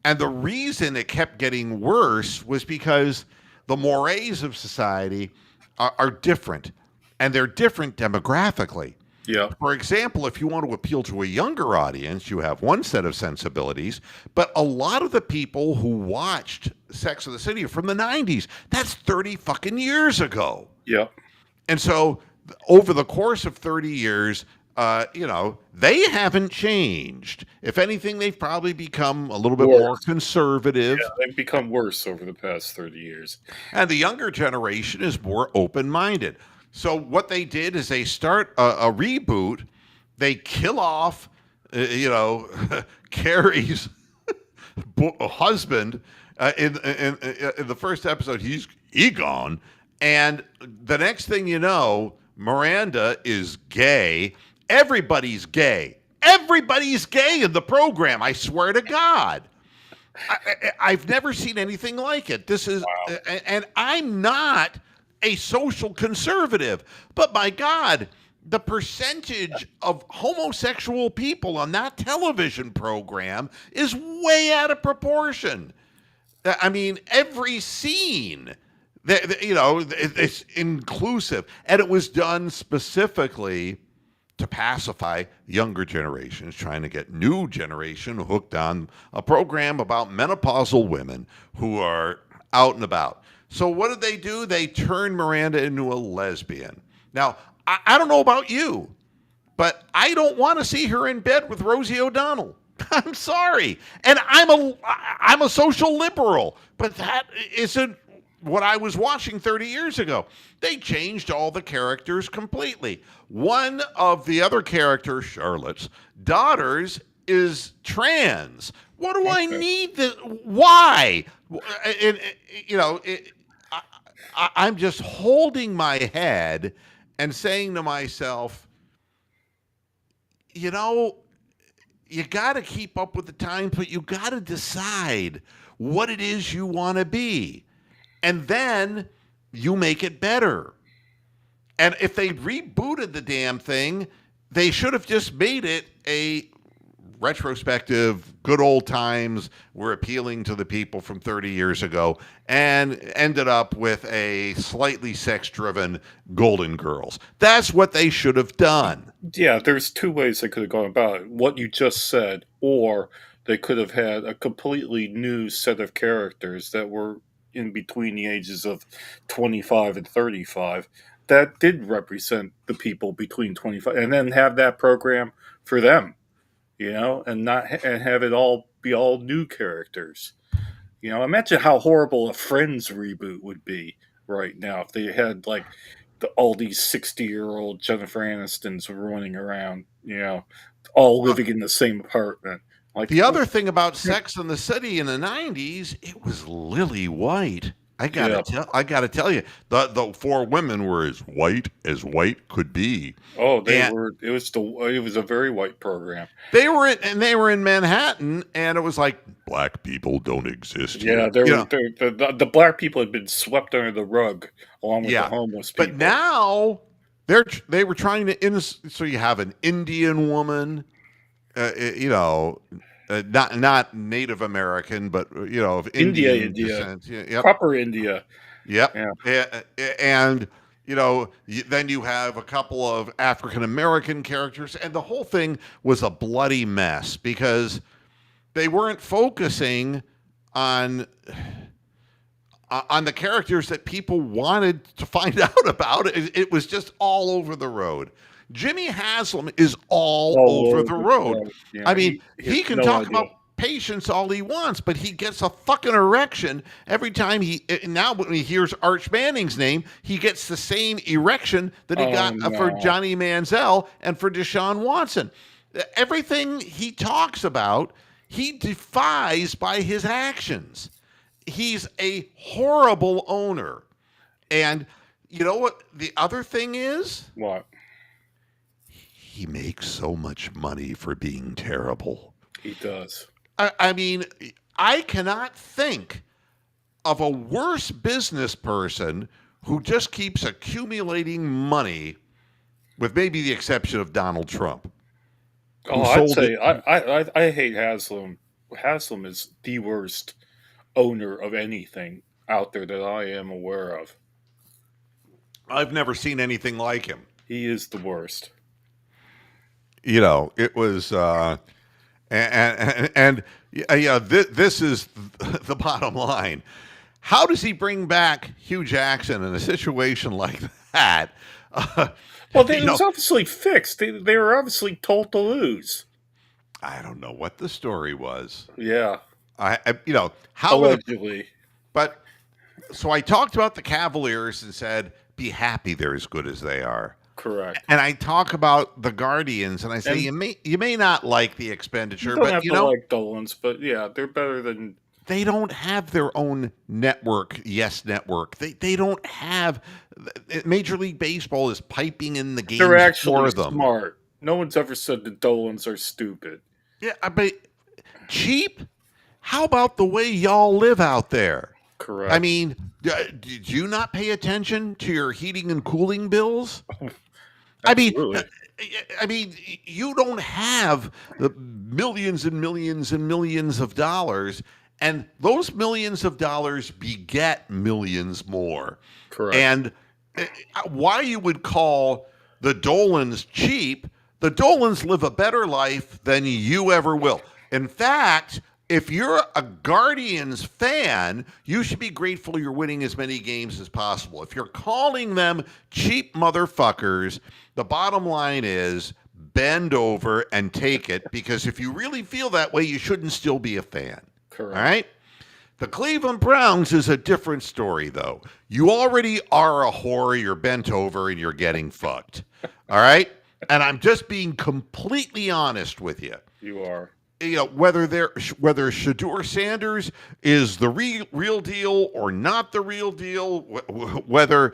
And the reason it kept getting worse was because the mores of society are different, and they're different demographically. Yeah. For example, if you want to appeal to a younger audience, you have one set of sensibilities, but a lot of the people who watched Sex and the City are from the 90s. That's 30 fucking years ago. Yeah. And so over the course of 30 years, they haven't changed. If anything, they've probably become a little bit more Worse. conservative. Yeah, they've become worse over the past 30 years. And the younger generation is more open minded. So what they did is they start a reboot. They kill off, Carrie's husband in the first episode. He's gone, and the next thing you know, Miranda is gay. Everybody's gay. Everybody's gay in the program. I swear to God. I've never seen anything like it. This is, Wow. and I'm not a social conservative, but my God, the percentage of homosexual people on that television program is way out of proportion. I mean, every scene, it's inclusive, and it was done specifically to pacify younger generations, trying to get new generation hooked on a program about menopausal women who are out and about. So what did they do? They turned Miranda into a lesbian. Now, I don't know about you, but I don't want to see her in bed with Rosie O'Donnell. I'm sorry, and I'm a social liberal, but that isn't what I was watching 30 years ago. They changed all the characters completely. One of the other characters, Charlotte's daughters, is trans. What do I need this? Why? And, I'm just holding my head and saying to myself, you know, you got to keep up with the times, but you got to decide what it is you want to be. And then you make it better. And if they rebooted the damn thing, they should have just made it a retrospective, good old times. We're appealing to the people from 30 years ago, and ended up with a slightly sex-driven Golden Girls. That's what they should have done. Yeah, there's two ways they could have gone about it. What you just said, or they could have had a completely new set of characters that were in between the ages of 25 and 35 that did represent the people between 25, and then have that program for them, and not and have it all be all new characters. Imagine how horrible a Friends reboot would be right now if they had like all these 60-year-old Jennifer Anistons running around, all living in the same apartment. Like, The other thing about Sex and the City in the '90s, it was Lily White. yeah. I gotta tell you, the four women were as white could be, Oh, they and were. It was a very white program. they were in Manhattan, and it was like black people don't exist here. Yeah, the black people had been swept under the rug along with the Yeah, homeless but people. now they were trying to so you have an Indian woman, not Native American, but of Indian India, descent. Yep, proper India. yep, Yeah, and then you have a couple of African American characters, and the whole thing was a bloody mess because they weren't focusing on the characters that people wanted to find out about. It was just all over the road. Jimmy Haslam is all all over over the the road. road. I Yeah, mean, he has he can no talk idea. about patience all he wants, but he gets a fucking erection every time now when he hears Arch Manning's name, he gets the same erection that he Oh got for no, Johnny Manziel and for Deshaun Watson. Everything he talks about, he defies by his actions. He's a horrible owner. And you know what the other thing is? what He makes so much money for being terrible. he does. I mean, I cannot think of a worse business person who just keeps accumulating money, with maybe the exception of Donald Trump, Oh, who I'd sold it. say I hate Haslam. Haslam is the worst owner of anything out there that I am aware of. I've never seen anything like him. He is the worst. It was and yeah, this is the bottom line. How does he bring back Hugh Jackson in a situation like that? Well, you it was know, obviously fixed. They were obviously told to lose. I don't know what the story was. Yeah, How would allegedly. but so I talked about the Cavaliers and said, be happy they're as good as they are. Correct. And I talk about the Guardians and I say And you may not like the you expenditure, don't but have to like Dolans, but yeah, they're better than. they don't have their own network. Yes, network. They don't have. Major League Baseball is piping in the They're games actually for them. smart. No one's ever said the Dolans are stupid. Yeah, but cheap. How about the way y'all live out there? I Correct. mean, did you not pay attention to your heating and cooling bills? I mean, Absolutely. you don't have the millions and millions and millions of dollars, and those millions of dollars beget millions more. Correct. And why you would call the Dolans cheap? The Dolans live a better life than you ever will. In fact, if you're a Guardians fan, you should be grateful you're winning as many games as possible. If you're calling them cheap motherfuckers, the bottom line is bend over and take it, because if you really feel that way, you shouldn't still be a fan. Correct. All right? The Cleveland Browns is a different story, though. You already are a whore, you're bent over, and you're getting fucked. All right? And I'm just being completely honest with you. You are. Whether Shador Sanders is the real deal or not the real deal, whether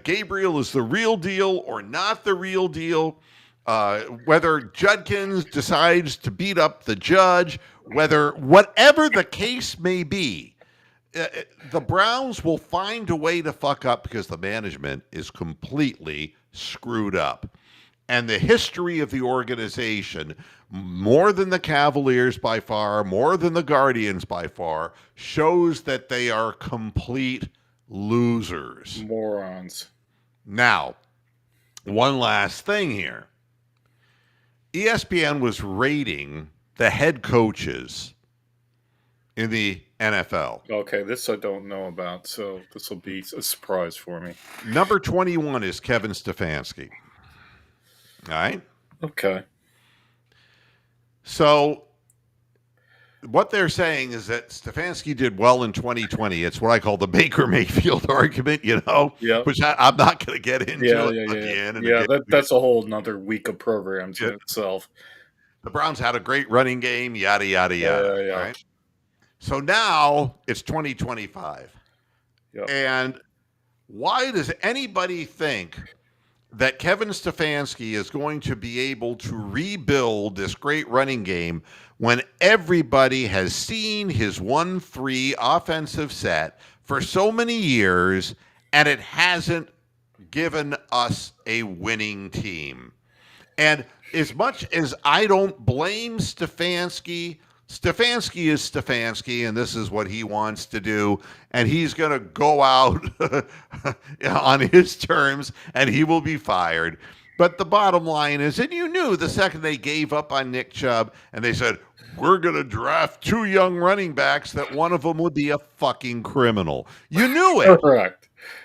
Gabriel is the real deal or not the real deal, whether Judkins decides to beat up the judge, whatever the case may be, the Browns will find a way to fuck up because the management is completely screwed up. And the history of the organization, more than the Cavaliers by far, more than the Guardians by far, shows that they are complete losers. Morons. Now, one last thing here. ESPN was rating the head coaches in the NFL. Okay, this I don't know about, so this will be a surprise for me. Number 21 is Kevin Stefanski. All right. Okay. So what they're saying is that Stefanski did well in 2020. It's what I call the Baker Mayfield argument, Yep. which I'm not going to get Yeah, into yeah, yeah, again and yeah. again. That's a whole nother week of programs in It, itself. the Browns had a great running game, yada, yada, yada. All Yeah, right. So now it's 2025. yep. And why does anybody think that Kevin Stefanski is going to be able to rebuild this great running game when everybody has seen his 1-3 offensive set for so many years and it hasn't given us a winning team? And as much as I don't blame Stefanski, Stefanski is Stefanski, and this is what he wants to do. And he's going to go out on his terms, and he will be fired. But the bottom line is, and you knew the second they gave up on Nick Chubb, and they said, we're going to draft 2 young running backs, that one of them would be a fucking criminal. You knew it. Correct.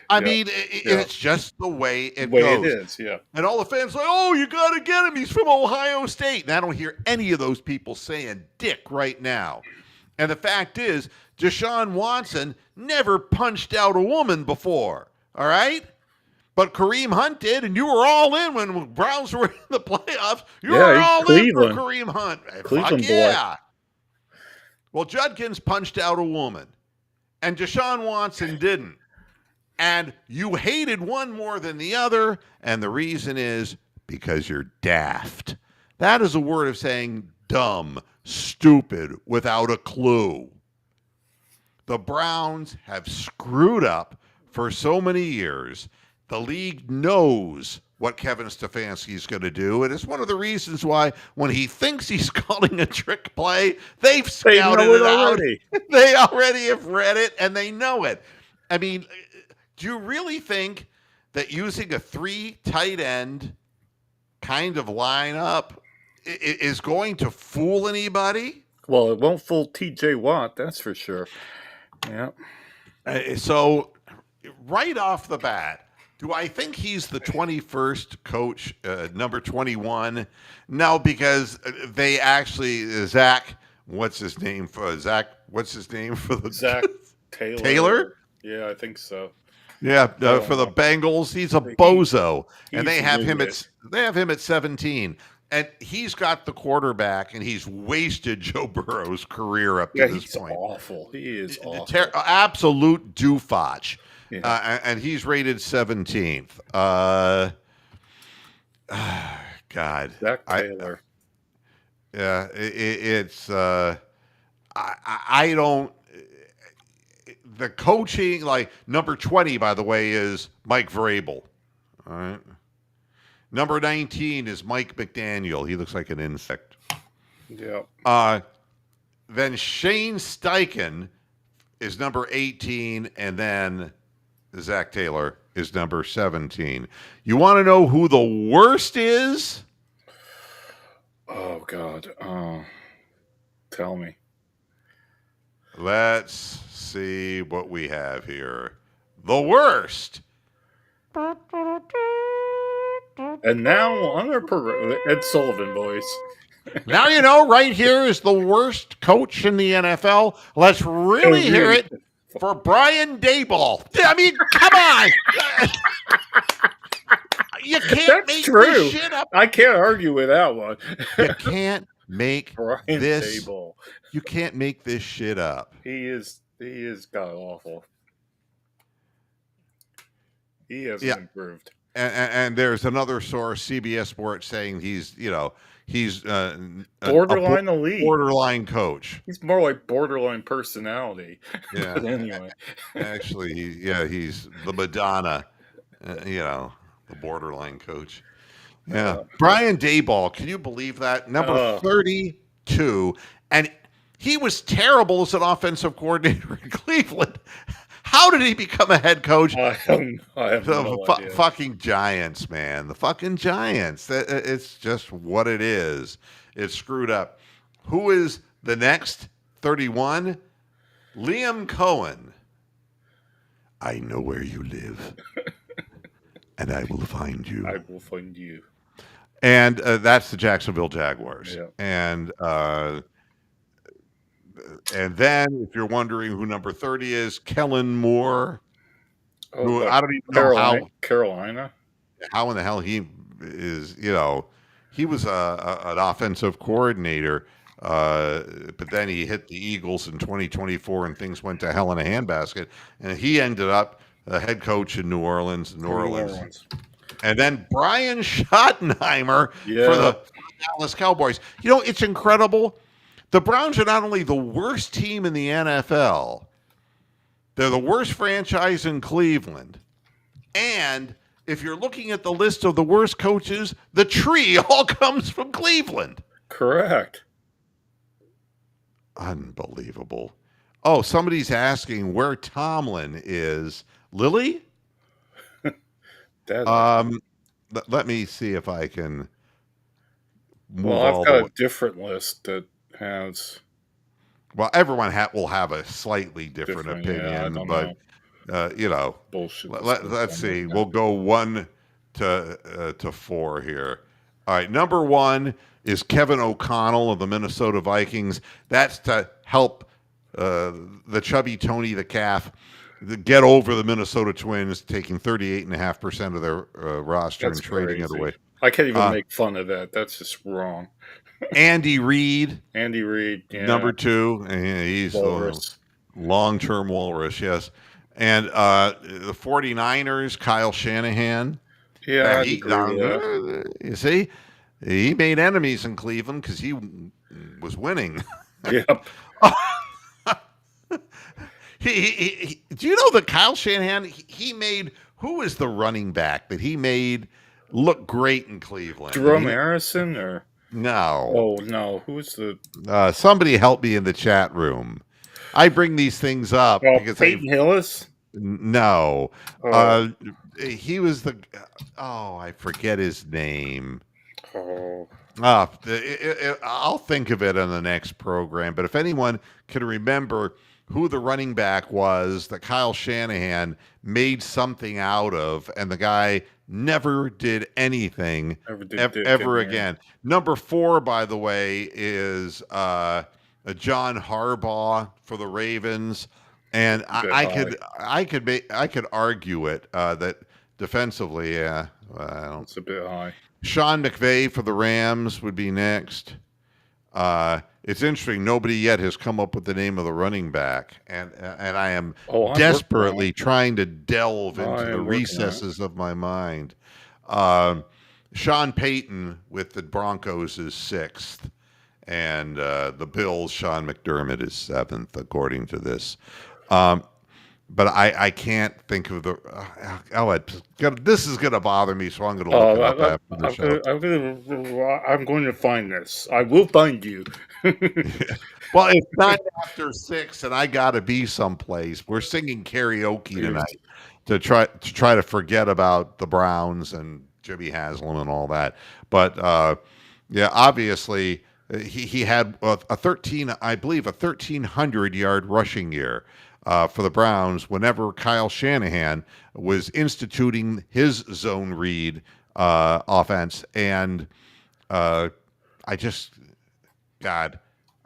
I Yeah. mean, Yeah. it's just the way it Way it goes. is, yeah. And all the fans are like, oh, you got to get him. He's from Ohio State. And I don't hear any of those people saying dick right now. And the fact is, Deshaun Watson never punched out a woman before. All right? But Kareem Hunt did, and you were all in when the Browns were in the playoffs. You were he's all Cleveland. in for Kareem Hunt. Cleveland Fuck boy. yeah. Well, Judkins punched out a woman, and Deshaun Watson didn't. And you hated one more than the other, and the reason is because you're daft. That is a word of saying dumb, stupid, without a clue. The Browns have screwed up for so many years. The league knows what Kevin Stefanski is going to do, and it's one of the reasons why when he thinks he's calling a trick play, they've scouted it out. Already. They already have read it, and they know it. I mean, do you really think that using a 3 tight end kind of lineup is going to fool anybody? Well, it won't fool TJ Watt, that's for sure. Yeah. So, right off the bat, do I think he's the 21st coach, number 21? No, because they actually, Zach, what's his name for the Zach Taylor? Taylor? Yeah, I think so. Yeah, for the Bengals, he's a bozo, and they have him at 17, and he's got the quarterback, and he's wasted Joe Burrow's career up to this point. Awful. He is awful. Absolute doofotch, Yeah. and he's rated 17th. God, Zach Taylor. It's I don't. The coaching, like number 20, by the way, is Mike Vrabel. All right. Number 19 is Mike McDaniel. He looks like an insect. Yeah. Then Shane Steichen is number 18, and then Zach Taylor is number 17. You want to know who the worst is? Oh, God. Tell me. Let's see what we have here. The worst. And now on our Ed Sullivan voice. Now you know, right here is the worst coach in the NFL. Let's really hear it for Brian Daboll. I mean, come on. You can't make this shit up. I can't argue with that one. You can't make Brian this. Daboll. You can't make this shit up. He is god awful. He hasn't improved. And there's another source, CBS Sports, saying he's borderline elite, borderline coach. He's more like borderline personality. Yeah. But anyway, actually, he's the Madonna. The borderline coach. Yeah. Brian Daboll, can you believe that? Number 32, and he was terrible as an offensive coordinator in Cleveland. How did he become a head coach? I have no idea. Fucking Giants, man. The fucking Giants. It's just what it is. It's screwed up. Who is the next 31? Liam Cohen. I know where you live, and I will find you. I will find you. And that's the Jacksonville Jaguars. Yeah. And And then, if you're wondering who number 30 is, Kellen Moore, Oh, who what? I don't even know Carolina. how in the hell he is. He was an offensive coordinator, but then he hit the Eagles in 2024, and things went to hell in a handbasket, and he ended up a head coach in New Orleans. New New Orleans. Orleans. And then Brian Schottenheimer for Yeah, the Dallas Cowboys. It's incredible. The Browns are not only the worst team in the NFL, they're the worst franchise in Cleveland. And if you're looking at the list of the worst coaches, the tree all comes from Cleveland. correct. Unbelievable. Oh, somebody's asking where Tomlin is. Lily? That Um, let me see if I can Well, move I've all the got way. a different list that has Well, everyone will have a slightly different different. Yeah, I opinion, don't but know. uh, you know, Bullshit. let's see. We'll go 1 to 4 here. All right, number 1 is Kevin O'Connell of the Minnesota Vikings. That's to help uh, the chubby Tony the calf get over the Minnesota Twins, taking 38.5% of their roster That's and trading it crazy. away. I can't even Uh, make fun of that. That's just wrong. Andy Reid, Andy Reid, yeah, number 2, and he's the Walrus. long-term walrus, yes. And the 49ers, Kyle Shanahan. Yeah, I'd agree with that. You see, he made enemies in Cleveland because he was winning. Yep. Do you know that Kyle Shanahan, he made, who is the running back that he made look great in Cleveland? Jerome Harrison or No. oh no, who's the Somebody help me in the chat room. I bring these things up because Peyton Hillis? no. Oh, Uh, he was I forget his name. oh, I'll think of it in the next program. But if anyone can remember who the running back was that Kyle Shanahan made something out of, and the guy never did anything never did dick in ever there. again. Number 4, by the way, is John Harbaugh for the Ravens, and A bit high. I could argue it that defensively, yeah. Well, It's a bit high. Sean McVay for the Rams would be next. It's interesting. Nobody yet has come up with the name of the running back, and I am Oh, I'm working on desperately it. trying to delve into I the am working on it. recesses of my mind. Um, Sean Payton with the Broncos is 6th, and the Bills, Sean McDermott is 7th, according to this. Um, but I can't think of the. This is going to bother me, so I'm going to look it Oh, up after the show. I'm going to find this. I will find you. Well, it's 9 after 6, and I got to be someplace. We're singing karaoke Here's tonight to try to forget about the Browns and Jimmy Haslam and all that. But yeah, obviously he had a 13, I believe, a 1,300-yard rushing year for the Browns whenever Kyle Shanahan was instituting his zone read offense, and I just God,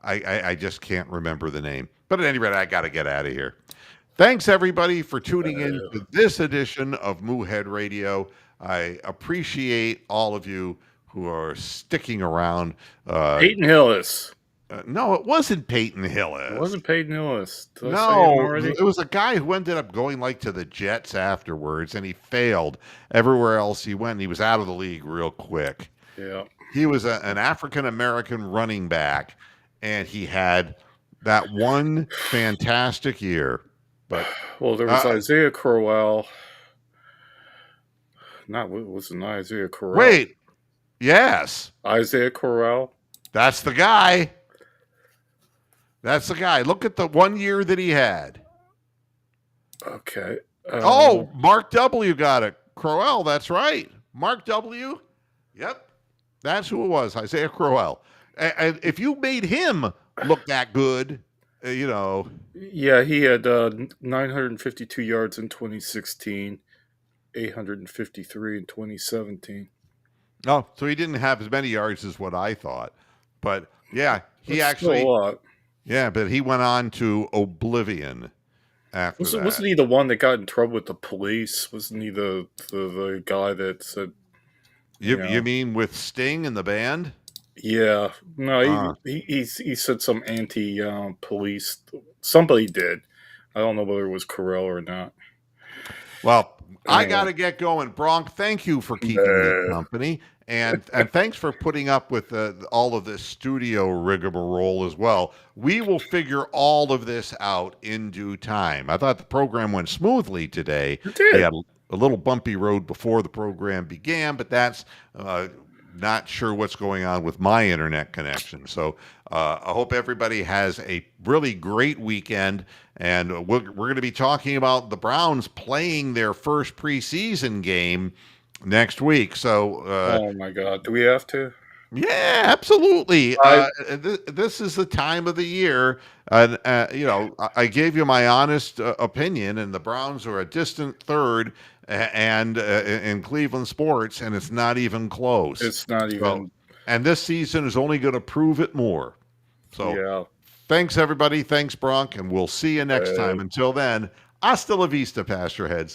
I just can't remember the name. But at any rate, I got to get out of here. Thanks, everybody, for tuning in to this edition of Moohead Radio. I appreciate all of you who are sticking around. Peyton Hillis. No, it wasn't Peyton It Hillis. wasn't Peyton Hillis. Did I say him No, already? it was a guy who ended up going like to the Jets afterwards, and he failed everywhere else he went. He was out of the league real quick. Yeah. He was an African American running back, and he had that one fantastic year. But Well, there was Isaiah Crowell. Not was it not Isaiah Corral? wait, yes, Isaiah Corral. that's the guy. That's the guy. Look at the one year that he had. Okay. Oh, Mark W. got it. Crowell, that's right. Mark W. Yep, that's who it was. Isaiah Crowell. And if you made him look that good, Yeah, he had 952 yards in 2016, 853 in 2017. Oh, so he didn't have as many yards as what I thought. But yeah, he That's still a actually lot. Yeah, but he went on to oblivion after that. Wasn't he the one that got in trouble with the police? Wasn't he the guy that said, you You know, mean with Sting and the band? yeah, no, Uh, he said some anti police. Somebody did. I don't know whether it was Carell or not. well, I got Anyway, to get going. Bronk, thank you for keeping me uh, company. And thanks for putting up with all of this studio rigmarole as well. We will figure all of this out in due time. I thought the program went smoothly today. it We did. had a little bumpy road before the program began, but that's uh, not sure what's going on with my internet connection. So I hope everybody has a really great weekend. And we're going to be talking about the Browns playing their first preseason game next week. So, Oh my God, do we have to? yeah, absolutely. I This is the time of the year. And, I gave you my honest opinion, and the Browns are a distant third and in Cleveland sports, and it's not even close. It's not So, even. and this season is only going to prove it more. So, Yeah. thanks, everybody. Thanks, Bronk, and we'll see you next time. Uh, Until then, hasta la vista, Pasture Heads.